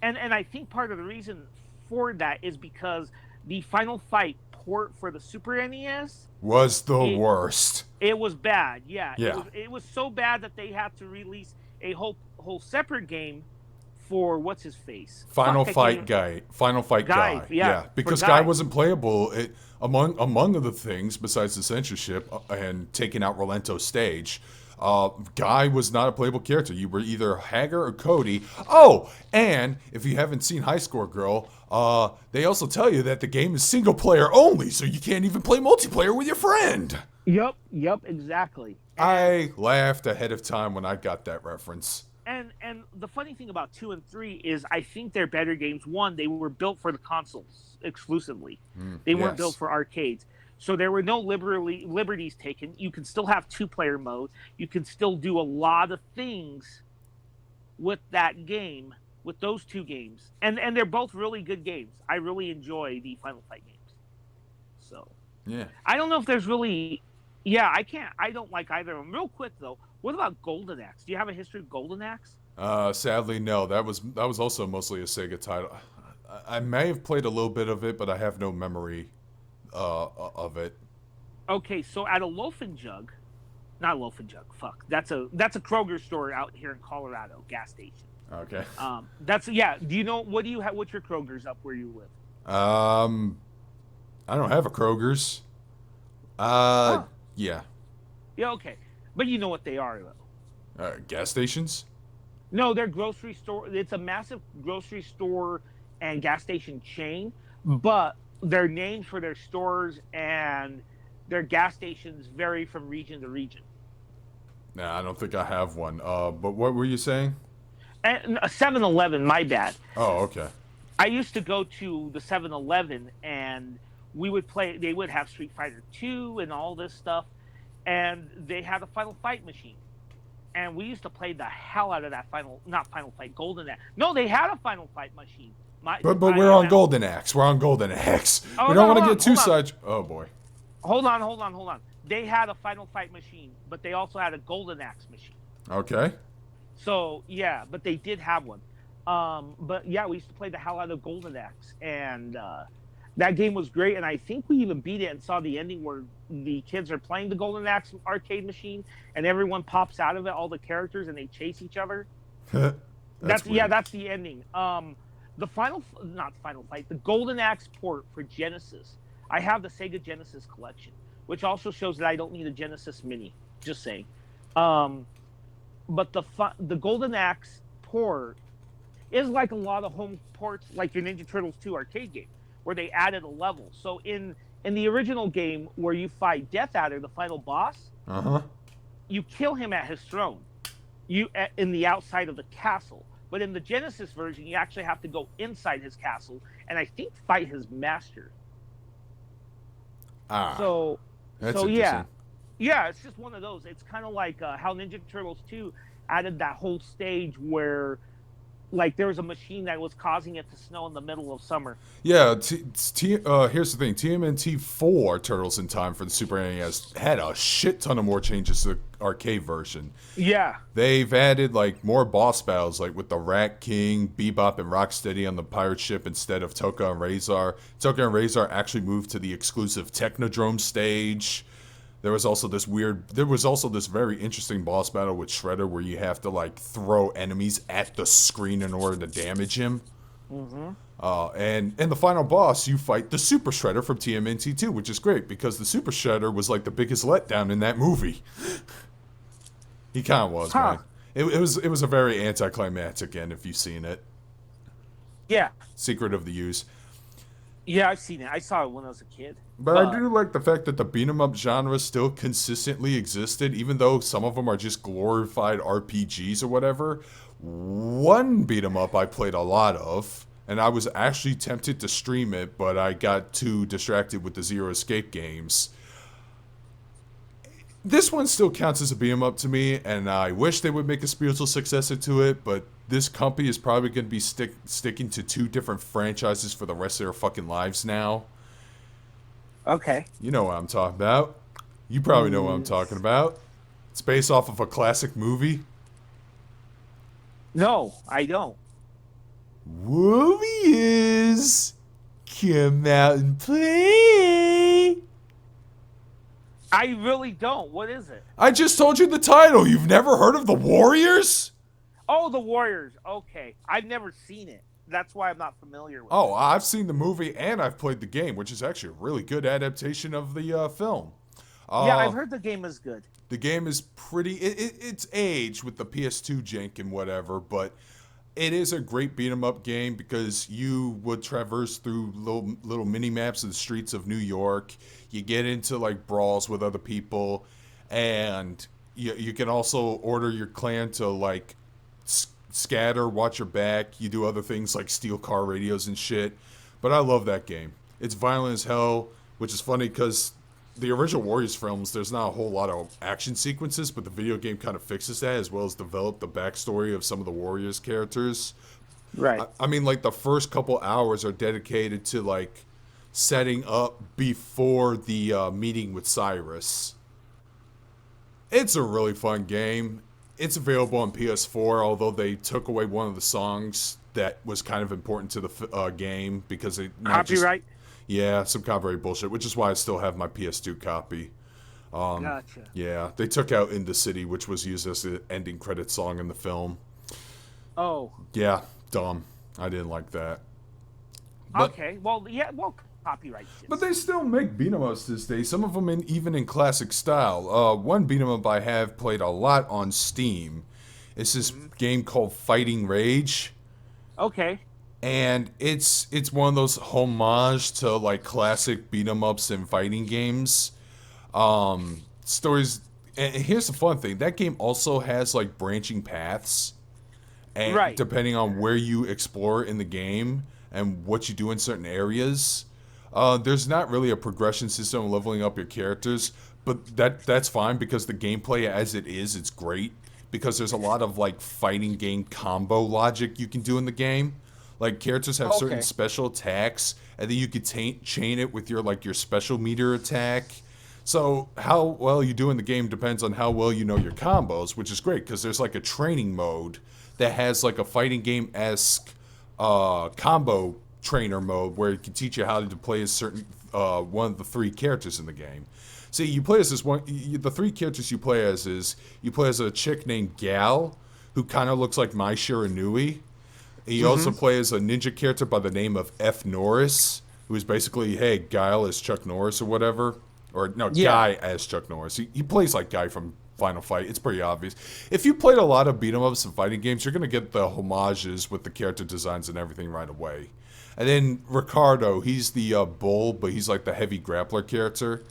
And I think part of the reason for that is because the Final Fight port for the Super NES was the worst. It was bad, yeah. Yeah. It was so bad that they had to release a whole separate game for what's his face? Final Fight Guy. Yeah, because Guy wasn't playable. Among other things, besides the censorship and taking out Rolento's stage, Guy was not a playable character. You were either Hager or Cody. Oh, and if you haven't seen High Score Girl, they also tell you that the game is single player only, so you can't even play multiplayer with your friend. Yep, exactly. I laughed ahead of time when I got that reference. And the funny thing about 2 and 3 is I think they're better games. One, they were built for the consoles exclusively. They weren't built for arcades. So there were no liberties taken. You can still have 2-player mode. You can still do a lot of things with that game, with those 2 games. And they're both really good games. I really enjoy the Final Fight games. So, yeah. I don't know if there's really... Yeah, I don't like either of them. Real quick, though, what about Golden Axe? Do you have a history of Golden Axe? Sadly, no. That was also mostly a Sega title. I may have played a little bit of it, but I have no memory of it. Okay, so at a loaf and jug, not a loaf and jug. Fuck, that's a Kroger store out here in Colorado, gas station. Okay. That's yeah. Do you know what do you have? What's your Kroger's up where you live? Um, I don't have a Kroger's. Uh, Huh? yeah. Yeah, okay, but you know what they are though. Gas stations? No, they're grocery store. It's a massive grocery store and gas station chain, but their names for their stores and their gas stations vary from region to region. Nah, I don't think I have one. But what were you saying? And a 7-Eleven, my bad. Oh, okay. I used to go to the 7-Eleven and we would play, they would have Street Fighter 2 and all this stuff. And they had a Final Fight machine. And we used to play the hell out of that not Final Fight, Golden Axe. No, they had a Final Fight machine. But we're on Golden Axe. We're on Golden Axe. Oh, We no, don't want hold to on, get too hold on. side. Oh boy. Hold on. They had a Final Fight machine, but they also had a Golden Axe machine. Okay. So yeah, but they did have one. But yeah, we used to play the hell out of Golden Axe, and that game was great. And I think we even beat it and saw the ending where the kids are playing the Golden Axe arcade machine, and everyone pops out of it, all the characters, and they chase each other. That's Yeah, weird. that's the ending. Not Final Fight, the Golden Axe port for Genesis. I have the Sega Genesis collection, which also shows that I don't need a Genesis Mini. Just saying. But the Golden Axe port is like a lot of home ports, like your Ninja Turtles 2 arcade game, where they added a level. So in the original game where you fight Death Adder, the final boss, Uh huh. you kill him at his throne, in the outside of the castle. But in the Genesis version, you actually have to go inside his castle and I think fight his master. Ah, So, that's so interesting. yeah, it's just one of those. It's kind of like how Ninja Turtles 2 added that whole stage where, like, there was a machine that was causing it to snow in the middle of summer. Yeah, here's the thing. TMNT 4 Turtles in Time for the Super NES had a shit ton of more changes to the arcade version. Yeah, They've added, like, more boss battles, like with the Rat King, Bebop, and Rocksteady on the pirate ship instead of Toka and Razor. Toka and Razor actually moved to the exclusive Technodrome stage. There was also this very interesting boss battle with Shredder where you have to, like, throw enemies at the screen in order to damage him. And in the final boss, you fight the Super Shredder from TMNT 2, which is great because the Super Shredder was like the biggest letdown in that movie. He kind of was, Huh. man. It was a very anticlimactic end if you've seen it. yeah, Secret of the Use. yeah. I've seen it. I saw it when I was a kid. But I do like the fact that the beat 'em up genre still consistently existed, even though some of them are just glorified RPGs or whatever. One beat 'em up I played a lot of, and I was actually tempted to stream it, but I got too distracted with the Zero Escape games. This one still counts as a beat 'em up to me, and I wish they would make a spiritual successor to it, but this company is probably going to be sticking to two different franchises for the rest of their fucking lives now. Okay. You know what I'm talking about. You probably know what I'm talking about. It's based off of a classic movie. No, I don't. Warriors, come out and play. I really don't. What is it? I just told you the title. You've never heard of the Warriors? Oh, the Warriors. Okay, I've never seen it. That's why I'm not familiar with it. Oh, I've seen the movie and I've played the game, which is actually a really good adaptation of the film. Yeah, I've heard the game is good. The game is pretty. It's aged with the PS2 jank and whatever, but it is a great beat 'em up game because you would traverse through little mini maps of the streets of New York. You get into like brawls with other people, and you can also order your clan to like scatter, watch your back. You do other things like steal car radios and shit. But I love that game. It's violent as hell, which is funny because the original Warriors films, there's not a whole lot of action sequences, but the video game kind of fixes that as well as develop the backstory of some of the Warriors characters. Right. I mean, like the first couple hours are dedicated to like setting up before the meeting with Cyrus. It's a really fun game. It's available on PS4, although they took away one of the songs that was kind of important to the game because it not just Copyright. Yeah, some copyright bullshit, which is why I still have my PS2 copy. Gotcha. Yeah, they took out "In the City," which was used as the ending credit song in the film. Oh, Yeah, dumb. I didn't like that. But okay. Well, yeah. Well, copyright but shit. they still make beat 'em ups this day. Some of them even in classic style. One beat 'em up I have played a lot on Steam. It's this Hmm. game called Fighting Rage, Okay. and it's one of those homage to like classic beat 'em ups and fighting games. Stories. And here's the fun thing: that game also has like branching paths, and Right. depending on where you explore in the game and what you do in certain areas. There's not really a progression system leveling up your characters, but that's fine because the gameplay as it is, it's great because there's a lot of like fighting game combo logic you can do in the game. Like characters have certain Okay. special attacks, and then you could chain it with your like your special meter attack. So how well you do in the game depends on how well you know your combos, which is great because there's like a training mode that has like a fighting game esque combo trainer mode where it can teach you how to play a certain one of the three characters in the game. See, you play as this one. The three characters you play as is you play as a chick named Gal, who kind of looks like Mai Shiranui. And you also Hmm. play as a ninja character by the name of F. Norris, who is basically, hey, Guile as Chuck Norris or whatever. Or, no, Yeah. Guy as Chuck Norris. He plays like Guy from Final Fight. It's pretty obvious. If you played a lot of beat 'em ups and fighting games, you're going to get the homages with the character designs and everything right away. And then Ricardo, he's the bull, but he's like the heavy grappler character.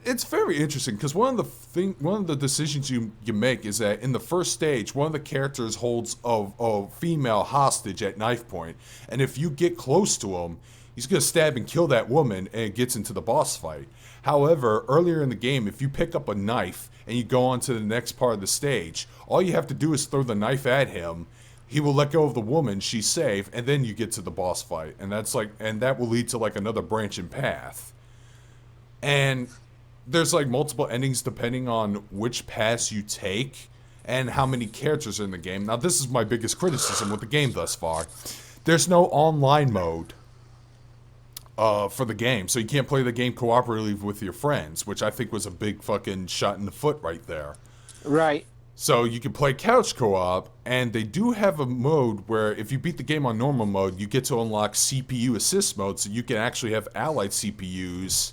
It's very interesting because one of the decisions you make is that in the first stage, one of the characters holds a female hostage at knife point, and if you get close to him, he's gonna stab and kill that woman, and it gets into the boss fight. However, earlier in the game, if you pick up a knife and you go on to the next part of the stage, all you have to do is throw the knife at him. He will let go of the woman, she's safe, and then you get to the boss fight, and that will lead to like another branching path. And there's like multiple endings depending on which pass you take and how many characters are in the game. Now, this is my biggest criticism with the game thus far. There's no online mode for the game, so you can't play the game cooperatively with your friends, which I think was a big fucking shot in the foot right there. Right. So you can play couch co-op, and they do have a mode where if you beat the game on normal mode, you get to unlock CPU assist mode, so you can actually have allied CPUs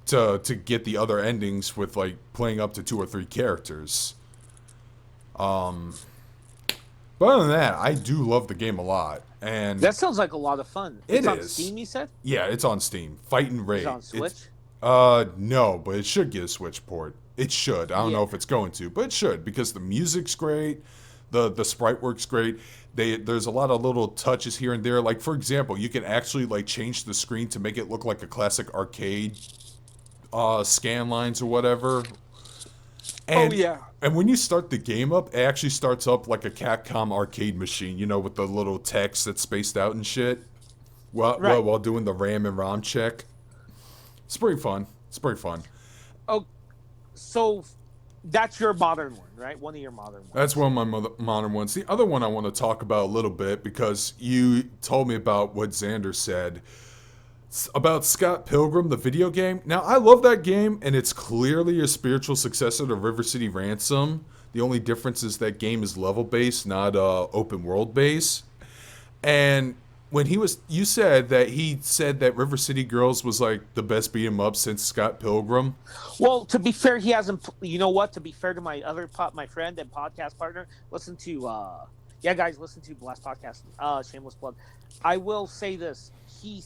to get the other endings with like playing up to 2 or 3 characters. But other than that, I do love the game a lot, and That sounds like a lot of fun. it It's on is. Steam, you said? Yeah, it's on Steam. Fight and Is Raid. it on Switch? It's no, but it should get a Switch port. It should. I don't know Yeah. if it's going to, but it should because the music's great, the sprite work's great. There's a lot of little touches here and there. Like for example, you can actually like change the screen to make it look like a classic arcade scan lines or whatever. And, Oh, yeah. And when you start the game up, it actually starts up like a Capcom arcade machine, you know, with the little text that's spaced out and shit. Right. While doing the RAM and ROM check. It's pretty fun. It's pretty fun. Oh, so that's your modern one, right? One of your modern ones. That's one of my modern ones. The other one I want to talk about a little bit because you told me about what Xander said about Scott Pilgrim, the video game. Now, I love that game, and it's clearly a spiritual successor to River City Ransom. The only difference is that game is level based, not open world based. And when you said that River City Girls was like the best beat 'em up since Scott Pilgrim. Well, to be fair, he hasn't. You know what? To be fair to my my friend and podcast partner, listen to. Yeah, guys, listen to Blast Podcast. Shameless plug. I will say this: he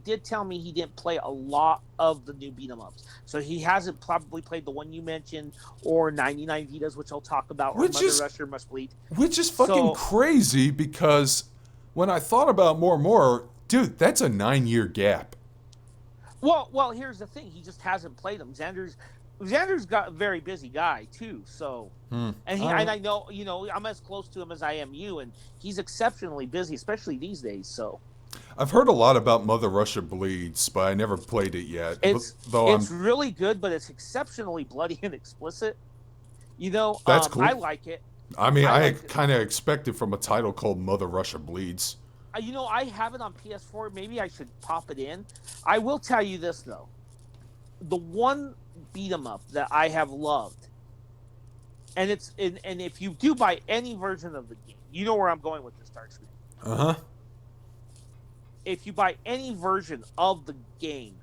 did tell me he didn't play a lot of the new beat 'em ups, so he hasn't probably played the one you mentioned or 99 Vitas, which I'll talk about, or Mother Rusher Must Bleed. Which is fucking So- crazy because when I thought about more and more, dude, that's a 9-year gap. Well, here's the thing: he just hasn't played them. Xander's got a very busy guy too, so and I know I'm as close to him as I am you, and he's exceptionally busy, especially these days. So I've heard a lot about Mother Russia Bleeds, but I never played it yet. it's Though really good, but it's exceptionally bloody and explicit. That's cool. I like it. I I like like it. kind of expected from a title called Mother Russia Bleeds. I have it on PS4. Maybe I should pop it in. I will tell you this though: the one beat 'em up that I have loved, and if you do buy any version of the game, you know where I'm going with this, Darkscream. Uh-huh. If you buy any version of the game,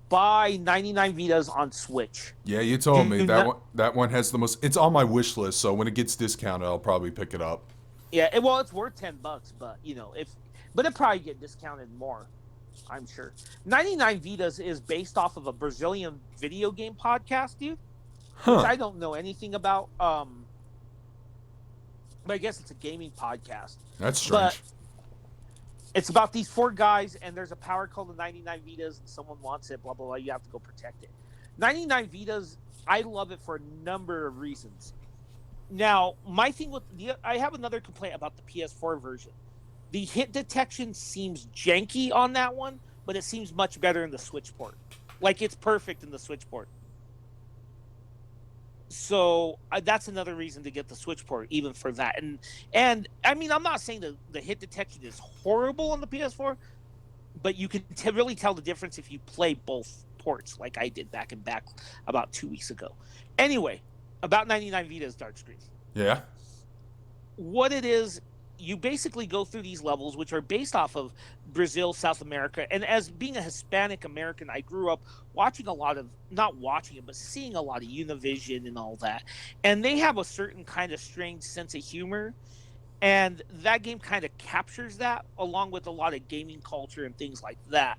buy 99 Vitas on Switch. Yeah, you told me not, that one has the most. It's on my wish list, so when it gets discounted, I'll probably pick it up. Yeah, well, it's worth $10, but but it probably get discounted more, I'm sure. 99 Vidas is based off of a Brazilian video game podcast, dude, which I don't know anything about. But I guess it's a gaming podcast. That's strange. But it's about these 4 guys, and there's a power called the 99 Vitas, and someone wants it, blah, blah, blah. You have to go protect it. 99 Vitas, I love it for a number of reasons. Now, my thing I have another complaint about the PS4 version. The hit detection seems janky on that one, but it seems much better in the Switch port. Like, it's perfect in the Switch port. So that's another reason to get the Switch port, even for that. And I mean, I'm not saying the hit detection is horrible on the PS4, but you can really tell the difference if you play both ports, like I did back about 2 weeks ago. Anyway, about 99 Vitas, Darkscream. Yeah. What it is, you basically go through these levels, which are based off of Brazil, South America. And as being a Hispanic American, I grew up watching not watching it, but seeing a lot of Univision and all that. And they have a certain kind of strange sense of humor. And that game kind of captures that, along with a lot of gaming culture and things like that.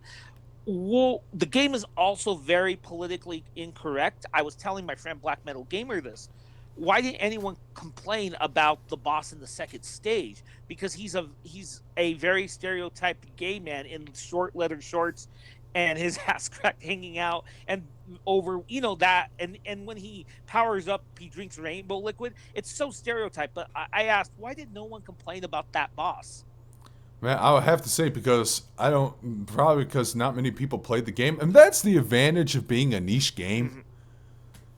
Well, the game is also very politically incorrect. I was telling my friend Black Metal Gamer this. Why didn't anyone complain about the boss in the second stage? Because he's a very stereotyped gay man in short leather shorts and his ass crack hanging out and over that and when he powers up he drinks rainbow liquid. It's so stereotyped. But I asked, why did no one complain about that boss? Man, I would have to say because probably because not many people played the game, and that's the advantage of being a niche game. Mm-hmm.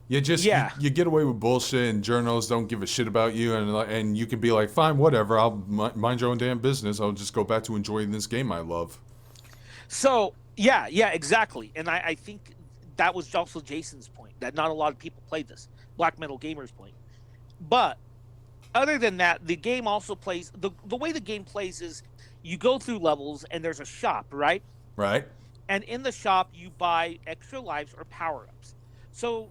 You get away with bullshit, and journalists don't give a shit about you, and you can be like, fine, whatever, I'll mind your own damn business. I'll just go back to enjoying this game I love. So yeah, exactly, and I think that was also Jason's point, that not a lot of people played this. Black Metal Gamer's point, but other than that, the game also plays the way the game plays is you go through levels and there's a shop, right? Right. And in the shop you buy extra lives or power ups. So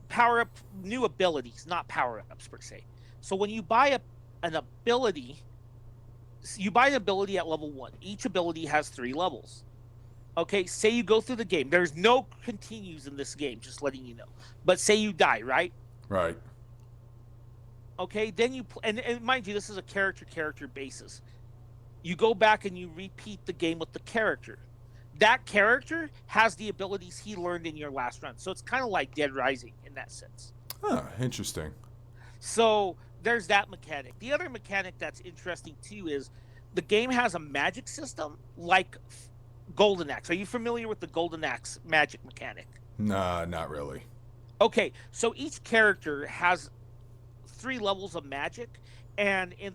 power up new abilities, not power ups per se. So when you buy an ability, you buy an ability at level 1. Each ability has 3 levels. Okay, say you go through the game. There's no continues in this game, just letting you know. But say you die, right? Right. Okay, then you and mind you, this is a character basis. You go back and you repeat the game with the character. That character has the abilities he learned in your last run. So it's kind of like Dead Rising in that sense. Oh, interesting. So there's that mechanic. The other mechanic that's interesting too is the game has a magic system like Golden Axe. Are you familiar with the Golden Axe magic mechanic? Nah, not really. Okay, so each character has 3 levels of magic, and in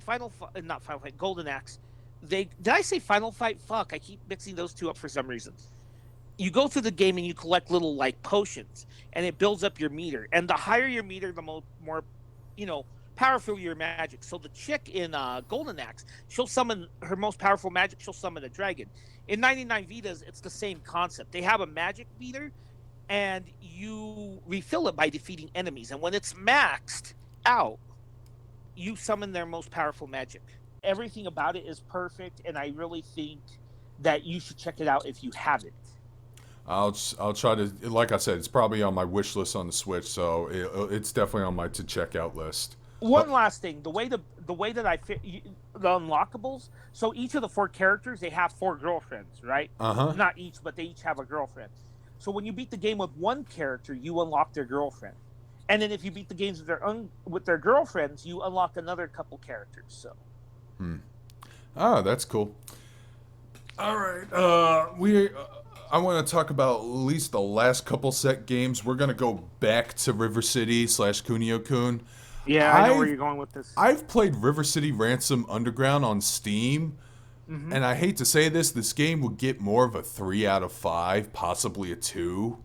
not Final Fight, Golden Axe, did I say Final Fight? Fuck, I keep mixing those two up for some reason. You go through the game and you collect little like potions, and it builds up your meter. And the higher your meter, the more powerful your magic. So the chick in Golden Axe, she'll summon her most powerful magic. She'll summon a dragon. In 99 Vitas, it's the same concept. They have a magic meter, and you refill it by defeating enemies. And when it's maxed out, you summon their most powerful magic. Everything about it is perfect, and I really think that you should check it out if you haven't. I'll try to, like I said, it's probably on my wish list on the Switch, so it's definitely on my to check out list. One last thing, the way that I fit the unlockables. So each of the 4 characters, they have 4 girlfriends, right? Not each, but they each have a girlfriend. So when you beat the game with one character, you unlock their girlfriend, and then if you beat the games with their girlfriends, you unlock another couple characters. So. That's cool. All right. I want to talk about at least the last couple set games. We're going to go back to River City / Kunio-Kun. Yeah, I know where you're going with this. I've played River City Ransom Underground on Steam Mm-hmm. and I hate to say this game would get more of a 3 out of 5, possibly a 2.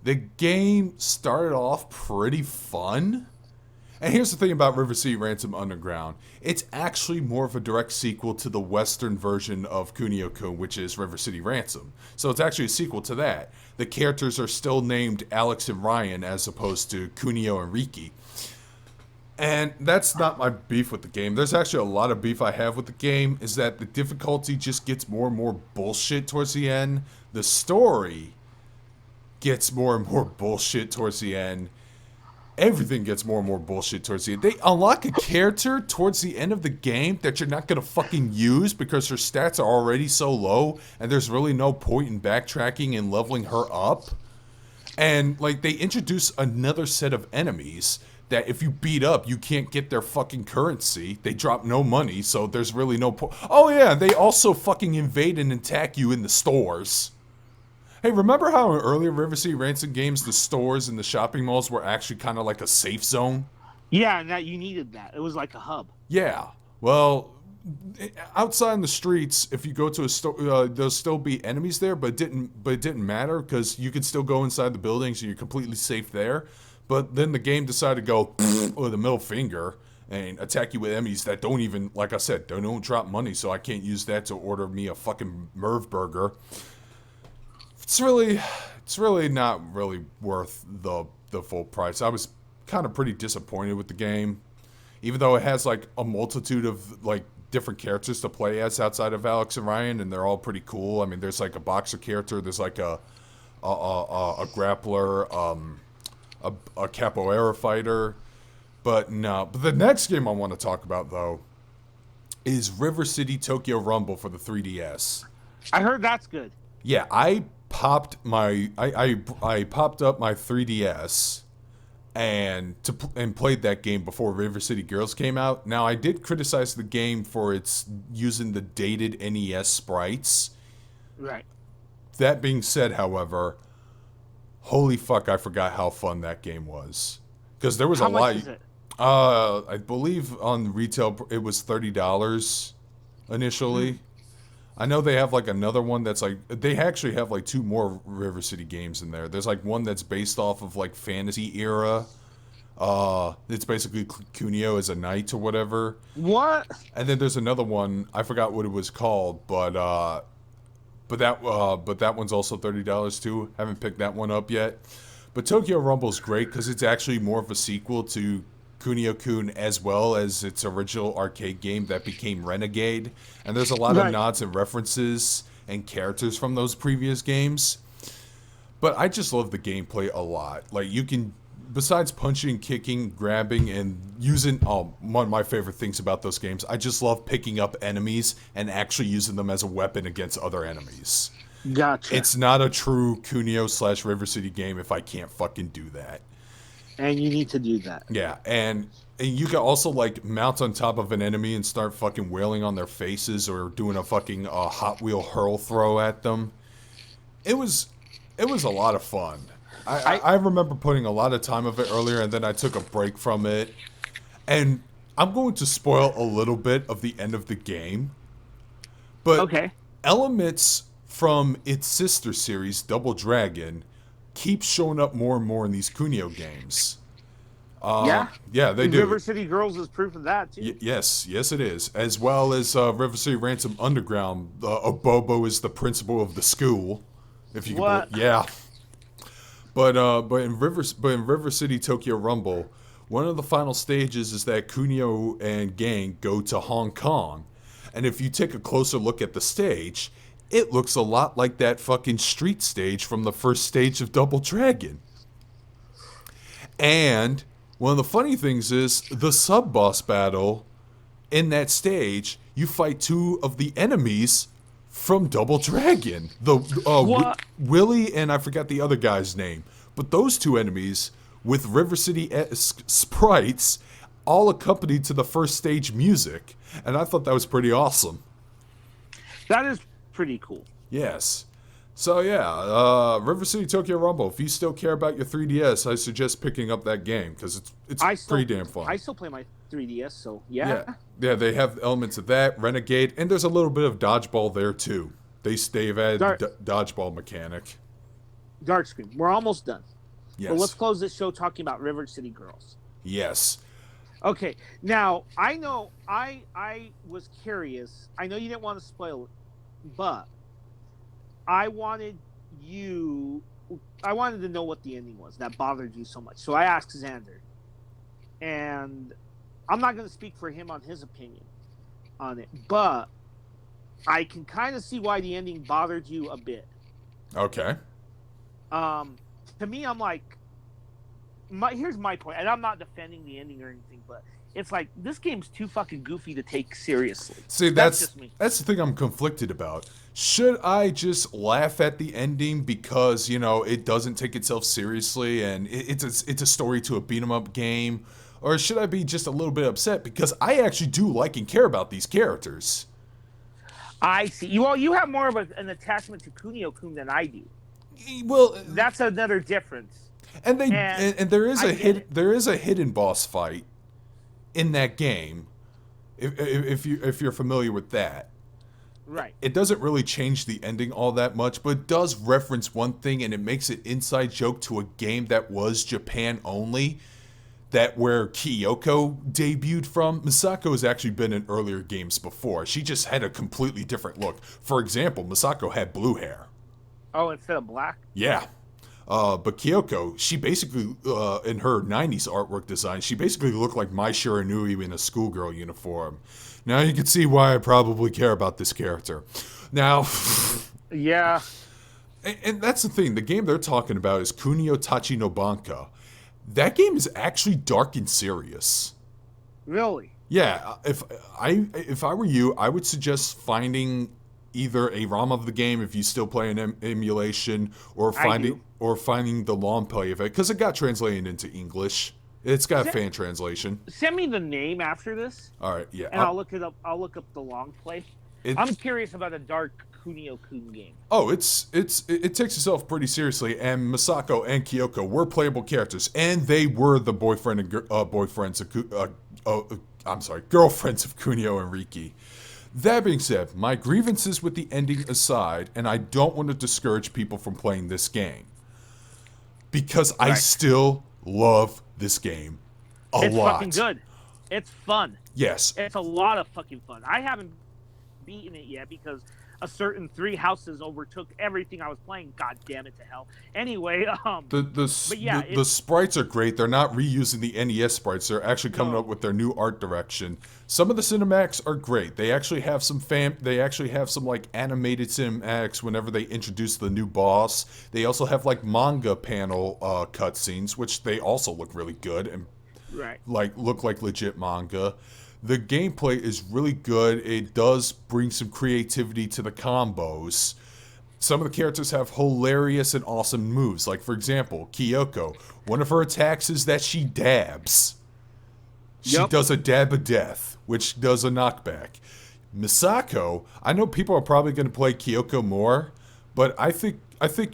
The game started off pretty fun. And here's the thing about River City Ransom Underground. It's actually more of a direct sequel to the Western version of Kunio-Kun, which is River City Ransom. So it's actually a sequel to that. The characters are still named Alex and Ryan as opposed to Kunio and Riki. And that's not my beef with the game. There's actually a lot of beef I have with the game, is that the difficulty just gets more and more bullshit towards the end. The story gets more and more bullshit towards the end. Everything gets more and more bullshit towards the end. They unlock a character towards the end of the game that you're not going to fucking use because her stats are already so low, and there's really no point in backtracking and leveling her up. And, like, they introduce another set of enemies that if you beat up, you can't get their fucking currency. They drop no money, so there's really no point. Oh yeah, they also fucking invade and attack you in the stores. Hey, remember how in earlier River City Ransom games, the stores and the shopping malls were actually kind of like a safe zone? Yeah, and that you needed that. It was like a hub. Yeah. Well, outside in the streets, if you go to a store, there'll still be enemies there, but it didn't matter because you could still go inside the buildings and you're completely safe there. But then the game decided to go with a middle finger and attack you with enemies that don't even, like I said, they don't drop money, so I can't use that to order me a fucking Merv burger. It's really not really worth the full price. I was kind of pretty disappointed with the game, even though it has like a multitude of like different characters to play as outside of Alex and Ryan, and they're all pretty cool. I mean, there's like a boxer character, there's like a grappler, a capoeira fighter, but no. But the next game I want to talk about though is River City Tokyo Rumble for the 3DS. I heard that's good. Yeah, I popped up my 3DS and played that game before River City Girls came out. Now I did criticize the game for its using the dated NES sprites. Right. That being said, however, holy fuck, I forgot how fun that game was. Because there was How a much lot. is it? I believe on retail it was $30 initially. I know they have like another one that's like, they actually have like 2 more River City games in there. There's like one that's based off of like fantasy era. It's basically Kunio as a knight or whatever. What? And then there's another one, I forgot what it was called, but that one's also $30 too. Haven't picked that one up yet. But Tokyo Rumble's great because it's actually more of a sequel to Kunio-Kun as well as its original arcade game that became Renegade. And there's a lot of nods and references and characters from those previous games. But I just love the gameplay a lot. Like, you can, besides punching, kicking, grabbing, and using, one of my favorite things about those games, I just love picking up enemies and actually using them as a weapon against other enemies. Gotcha. It's not a true Kunio/River City game if I can't fucking do that. And you need to do that. Yeah, and you can also, like, mount on top of an enemy and start fucking wailing on their faces or doing a fucking Hot Wheel hurl throw at them. It was a lot of fun. I remember putting a lot of time of it earlier, and then I took a break from it. And I'm going to spoil a little bit of the end of the game. But Okay. elements from its sister series, Double Dragon, keep showing up more and more in these Kunio games. Yeah? Yeah, they do. River City Girls is proof of that, too. Yes, it is. As well as River City Ransom Underground, Obobo is the principal of the school. If you What? can, yeah. But in River City Tokyo Rumble, one of the final stages is that Kunio and gang go to Hong Kong, and if you take a closer look at the stage, it looks a lot like that fucking street stage from the first stage of Double Dragon. And one of the funny things is the sub-boss battle in that stage, you fight 2 of the enemies from Double Dragon. What? Willie and I forgot the other guy's name. But those 2 enemies with River City-esque sprites all accompanied to the first stage music. And I thought that was pretty awesome. That is pretty cool. Yes. So yeah, River City Tokyo Rumble. If you still care about your 3DS, I suggest picking up that game because it's pretty damn fun. I still play my 3DS, so Yeah, yeah, they have elements of that, Renegade, and there's a little bit of dodgeball there too. They've added Dark the dodgeball mechanic. Darkscream. We're almost done. But let's Yes. close this show talking about River City Girls. Yes. Okay, now I know I was curious. I know you didn't want to spoil it, but I wanted to know what the ending was that bothered you so much. So I asked Xander, and I'm not going to speak for him on his opinion on it, but I can kind of see why the ending bothered you a bit. Okay. To me, I'm like, here's my point, and I'm not defending the ending or anything, but it's like this game's too fucking goofy to take seriously. See, that's just me. That's the thing I'm conflicted about. Should I just laugh at the ending because it doesn't take itself seriously and it's a story to a beat 'em up game, or should I be just a little bit upset because I actually do like and care about these characters? I see. Well, you have more of an attachment to Kunio-Kun than I do. Well, that's another difference. And there is a hidden boss fight in that game, if you're familiar with that. Right. It doesn't really change the ending all that much, but it does reference one thing, and it makes an inside joke to a game that was Japan only, that where Kyoko debuted from. Misako has actually been in earlier games before. She just had a completely different look. For example, Misako had blue hair. Oh, instead of black? Yeah. But Kyoko, she basically, in her 90s artwork design, she basically looked like Mai Shiranui in a schoolgirl uniform. Now you can see why I probably care about this character. Now... yeah. And that's the thing, the game they're talking about is Kunio Tachi no Banka. That game is actually dark and serious. Really? Yeah, if I were you, I would suggest finding either a ROM of the game if you still play an emulation, or finding the long play of it, because it got translated into English. It's got a fan translation. Send me the name after this. All right, yeah, and I'll look it up. I'll look up the long play. I'm curious about a dark Kunio-Kun game. Oh, it takes itself pretty seriously, and Misako and Kyoko were playable characters, and they were the girlfriends of Kunio and Riki. That being said, my grievances with the ending aside, and I don't want to discourage people from playing this game, because I still love this game a lot. It's fucking good. It's fun. Yes. It's a lot of fucking fun. I haven't beaten it yet because a certain 3 houses overtook everything I was playing. God damn it to hell. Anyway, the sprites are great. They're not reusing the NES sprites. They're actually coming up with their new art direction. Some of the cinematics are great. They actually have some like animated cinematics whenever they introduce the new boss. They also have like manga panel cutscenes, which they also look really good and look like legit manga. The gameplay is really good. It does bring some creativity to the combos. Some of the characters have hilarious and awesome moves. Like, for example, Kyoko. One of her attacks is that she dabs. She does a dab of death, which does a knockback. Misako, I know people are probably going to play Kyoko more, but I think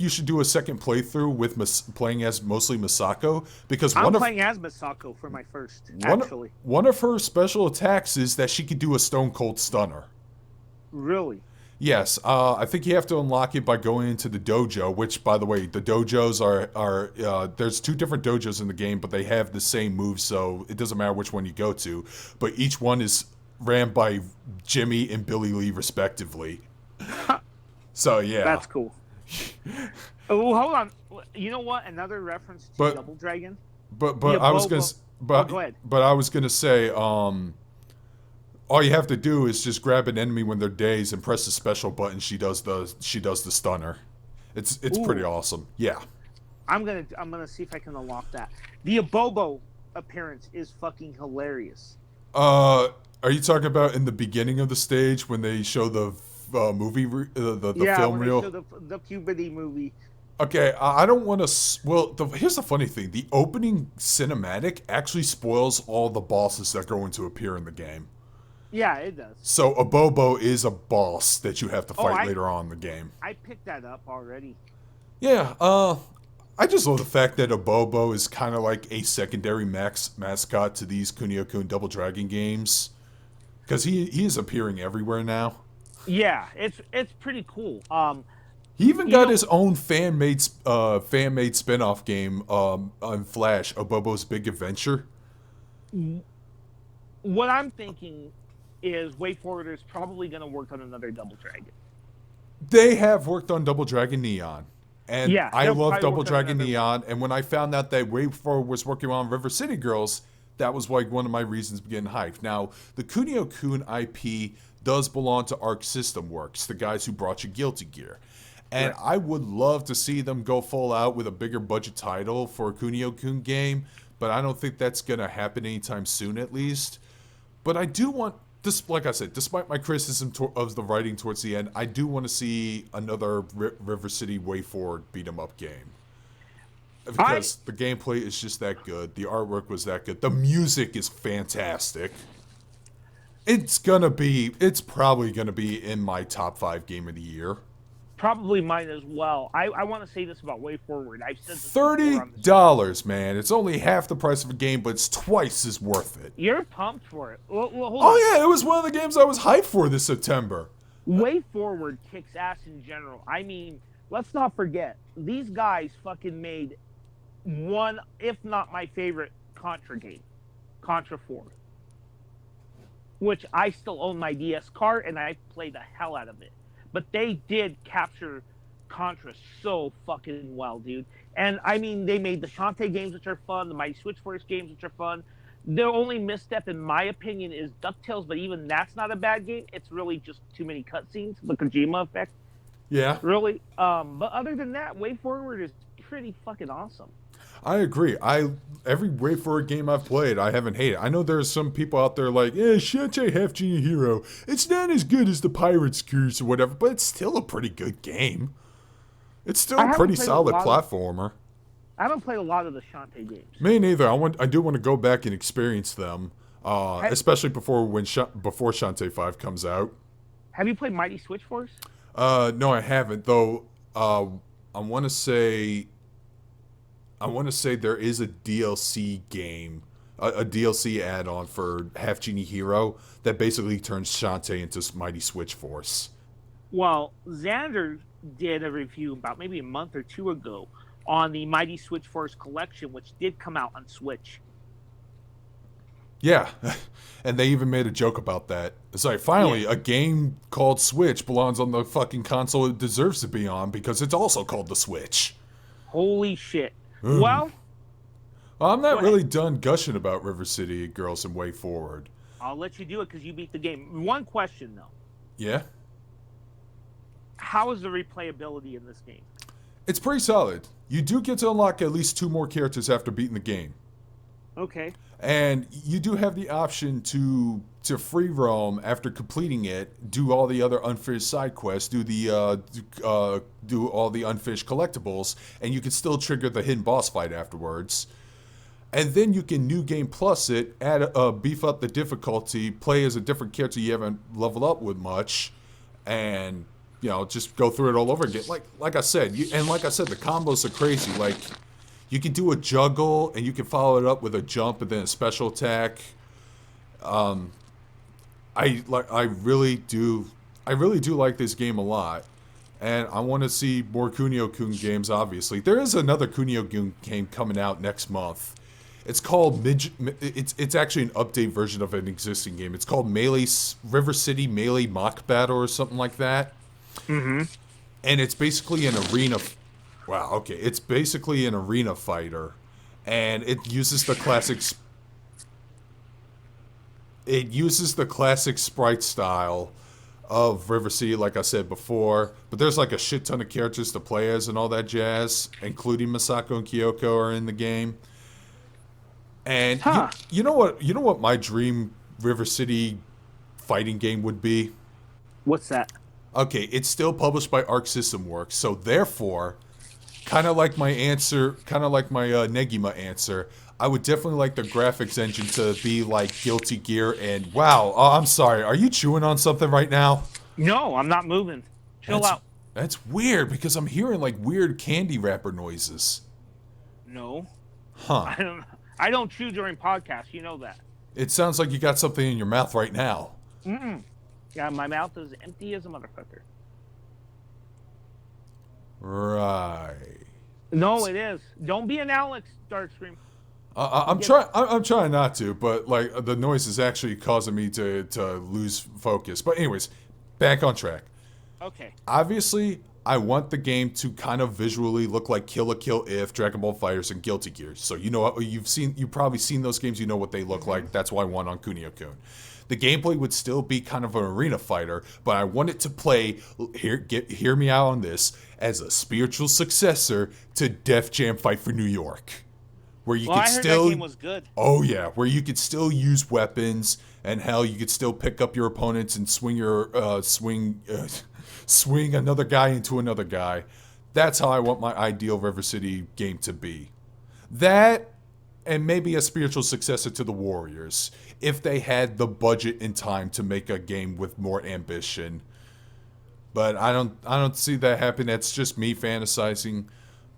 you should do a second playthrough with playing as mostly Misako, because I'm playing as Misako for my first, actually. One of her special attacks is that she could do a Stone Cold Stunner. Really? Yes. I think you have to unlock it by going into the dojo, which, by the way, the dojos are there's 2 different dojos in the game, but they have the same moves, so it doesn't matter which one you go to. But each one is ran by Jimmy and Billy Lee, respectively. So, yeah. That's cool. Oh, hold on. You know what? Another reference to Double Dragon. But I was gonna. Go ahead. But I was gonna say, all you have to do is just grab an enemy when they're dazed and press the special button. She does the stunner. It's pretty awesome. Yeah. I'm gonna see if I can unlock that. The Abobo appearance is fucking hilarious. Are you talking about in the beginning of the stage when they show the movie, the film reel? Yeah, the puberty movie. Okay, I don't want to... Well, here's the funny thing. The opening cinematic actually spoils all the bosses that are going to appear in the game. Yeah, it does. So, Abobo is a boss that you have to fight later on in the game. I picked that up already. Yeah, I just love the fact that Abobo is kind of like a secondary mascot to these Kunio-Kun Double Dragon games. Because he is appearing everywhere now. Yeah, it's pretty cool. He even got his own fan-made spin-off game on Flash, Abobo's Big Adventure. What I'm thinking is WayForward is probably going to work on another Double Dragon. They have worked on Double Dragon Neon. And Yeah, I they'll love probably Double work on Dragon another Neon, and when I found out that WayForward was working on River City Girls, that was like one of my reasons for getting hyped. Now, the Kunio-Kun IP does belong to Arc System Works, the guys who brought you Guilty Gear. And Right. I would love to see them go full out with a bigger budget title for a Kunio-Kun game, but I don't think that's going to happen anytime soon, at least. But I do want, this, like I said, despite my criticism of the writing towards the end, I do want to see another River City WayForward beat-em-up game. Because the gameplay is just that good. The artwork was that good. The music is fantastic. It's probably gonna be in my top 5 game of the year. Probably mine as well. I want to say this about WayForward. I've said this $30, man. It's only half the price of a game, but it's twice as worth it. You're pumped for it. Well, hold Oh on. yeah, it was one of the games I was hyped for this September. WayForward kicks ass in general. I mean, let's not forget, these guys fucking made one, if not my favorite, Contra game, Contra 4. Which I still own my DS card, and I play the hell out of it. But they did capture Contra so fucking well, dude. And I mean, they made the Shantae games, which are fun, the Mighty Switch Force games, which are fun. The only misstep, in my opinion, is DuckTales, but even that's not a bad game. It's really just too many cutscenes, the Kojima effect, Yeah, really. But other than that, WayForward is pretty fucking awesome. I agree. Every WayForward game I've played, I haven't hated. I know there's some people out there like, Shantae Half Genie Hero. It's not as good as the Pirate's Curse or whatever, but it's still a pretty good game. It's still a pretty solid platformer. I haven't played a lot of the Shantae games. Me neither. I do want to go back and experience them, especially before Shantae 5 comes out. Have you played Mighty Switch Force? No, I haven't. Though I want to say there is a DLC game, a DLC add-on for Half Genie Hero that basically turns Shantae into Mighty Switch Force. Well, Xander did a review about maybe a month or two ago on the Mighty Switch Force collection, which did come out on Switch. Yeah, and they even made a joke about that. It's like, finally, a game called Switch belongs on the fucking console it deserves to be on because it's also called the Switch. Holy shit. Well, I'm not really done gushing about River City Girls and WayForward. I'll let you do it because you beat the game. One question, though. Yeah? How is the replayability in this game? It's pretty solid. You do get to unlock at least 2 more characters after beating the game. Okay. And you do have the option to free roam after completing it, do all the other unfinished side quests, do all the unfinished collectibles, and you can still trigger the hidden boss fight afterwards. And then you can new game plus it, beef up the difficulty, play as a different character you haven't leveled up with much, and just go through it all over again. Like I said, the combos are crazy. Like, you can do a juggle, and you can follow it up with a jump and then a special attack. I really do like this game a lot, and I want to see more Kunio-Kun games. Obviously, there is another Kunio-Kun game coming out next month. It's called It's actually an update version of an existing game. It's called River City Melee Mock Battle or something like that. Mm-hmm. And it's basically an arena. Wow, okay. It's basically an arena fighter, and it uses the classic sprite style of River City, like I said before. But there's like a shit ton of characters to play as and all that jazz, including Masako and Kyoko are in the game. And you know what my dream River City fighting game would be? What's that? Okay, it's still published by Arc System Works, so therefore, kind of like my Negima answer, I would definitely like the graphics engine to be like Guilty Gear and wow. I'm sorry, are you chewing on something right now? No, I'm not moving. Chill out. That's weird because I'm hearing like weird candy wrapper noises. No, Huh. I don't chew during podcasts. You know that. It sounds like you got something in your mouth right now. Mm-mm. Yeah, my mouth is empty as a motherfucker. Right. No, it is. Don't be an Alex, Darkscream. I'm trying. I'm trying not to, but like the noise is actually causing me to lose focus. But anyways, back on track. Okay. Obviously, I want the game to kind of visually look like Kill la Kill If, Dragon Ball FighterZ, and Guilty Gear. So you know what you've probably seen those games. You know what they look like. That's why I want on Kunio-Kun. The gameplay would still be kind of an arena fighter, but I want it to play. Hear me out on this, as a spiritual successor to Def Jam Fight for New York, where you could I heard still. that game was good. Oh yeah, where you could still use weapons, and hell, you could still pick up your opponents and swing another guy into another guy. That's how I want my ideal River City game to be. That, and maybe a spiritual successor to the Warriors, if they had the budget and time to make a game with more ambition. But I don't see that happen. That's just me fantasizing.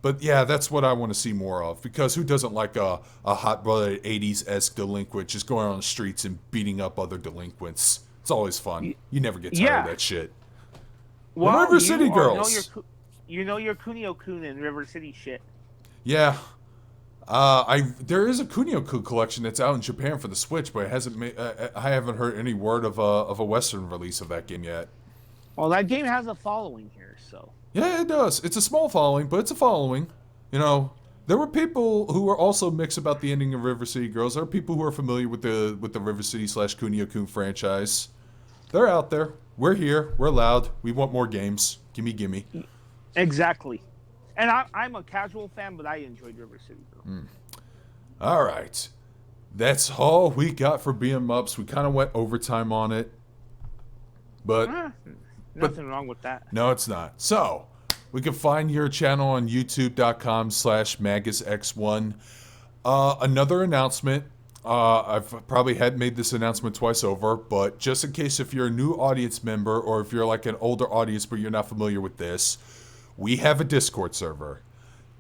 But yeah, that's what I want to see more of. Because who doesn't like a hot-blooded 80s-esque delinquent just going on the streets and beating up other delinquents? It's always fun. You never get tired of that shit. Well, River City Girls. You know your Kunio-Kun and River City shit. Yeah. There is a Kunio-Kun collection that's out in Japan for the Switch, but it hasn't I haven't heard any word of a Western release of that game yet. Well, that game has a following here, so. Yeah, it does. It's a small following, but it's a following. You know, there were people who were also mixed about the ending of River City Girls. There are people who are familiar with the River City / Kunio-Kun franchise. They're out there. We're here. We're loud. We want more games. Gimme. Exactly. And I'm a casual fan, but I enjoyed River City Girls. All right. That's all we got for beam ups. We kind of went overtime on it. But Nothing wrong with that. no, it's not. So, we can find your channel on youtube.com/MagusX1. Another announcement. I've probably had made this announcement twice over, but just in case if you're a new audience member or if you're like an older audience but you're not familiar with this, we have a Discord server.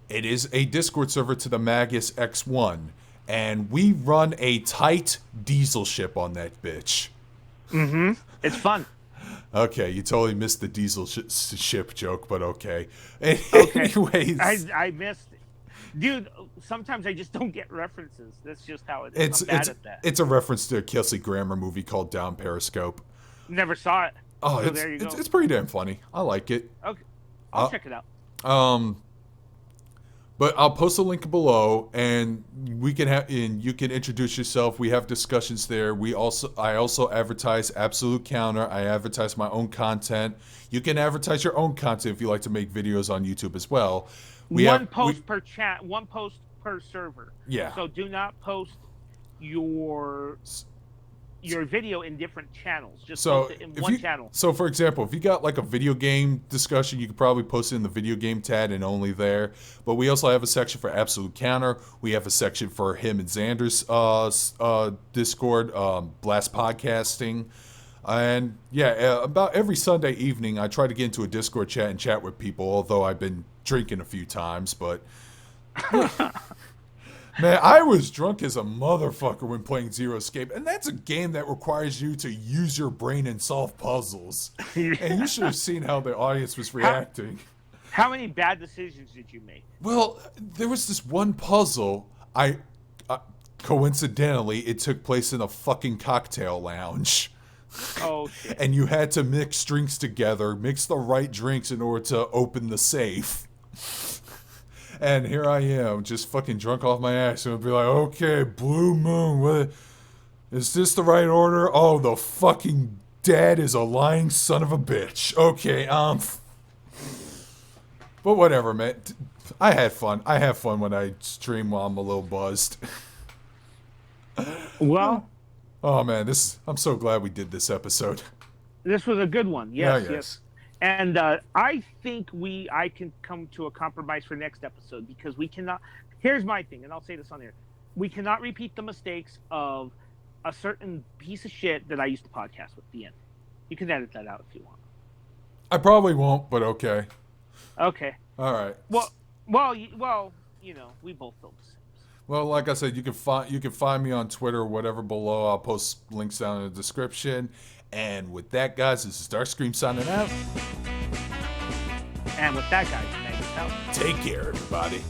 It is a Discord server to the Magus X1, and we run a tight diesel ship on that bitch. Mm-hmm. It's fun. Okay, you totally missed the diesel ship joke, but okay. Okay. Anyways. I missed it. Dude, sometimes I just don't get references. That's just how it is. I'm bad at that. It's a reference to a Kelsey Grammer movie called Down Periscope. Never saw it. Oh, so there you go. It's pretty damn funny. I like it. Okay. I'll check it out. But I'll post a link below, and you can introduce yourself. We have discussions there. I also advertise Absolute Counter. I advertise my own content. You can advertise your own content if you like to make videos on YouTube as well. One post per chat, one post per server. Yeah. So do not post your video in different channels. Just post it in one channel. So, for example, if you got like a video game discussion, you could probably post it in the video game tab and only there. But we also have a section for Absolute Counter. We have a section for him and Xander's Discord, Blast Podcasting. And yeah, about every Sunday evening, I try to get into a Discord chat and chat with people, although I've been drinking a few times. But man, I was drunk as a motherfucker when playing Zero Escape, and that's a game that requires you to use your brain and solve puzzles. And you should have seen how the audience was reacting. How many bad decisions did you make? Well, there was this one puzzle. Coincidentally, it took place in a fucking cocktail lounge. Oh, shit. And you had to mix drinks together, mix the right drinks in order to open the safe. And here I am, just fucking drunk off my ass, and I'd be like, okay, Blue Moon, what? Is this the right order? Oh, the fucking dad is a lying son of a bitch. Okay, but whatever, man. I had fun. I have fun when I stream while I'm a little buzzed. Well, oh man, I'm so glad we did this episode. This was a good one. Yes, Yeah, yes. And I think I can come to a compromise for next episode, because we cannot. Here's my thing, and I'll say this on here: we cannot repeat the mistakes of a certain piece of shit that I used to podcast with. The end. You can edit that out if you want. I probably won't, but okay. Okay. All right. Well. we both feel the same. Well, like I said, you can find me on Twitter or whatever below. I'll post links down in the description. And with that, guys, this is Darkscream signing out. And with that, guys, Magus out. Take care, everybody.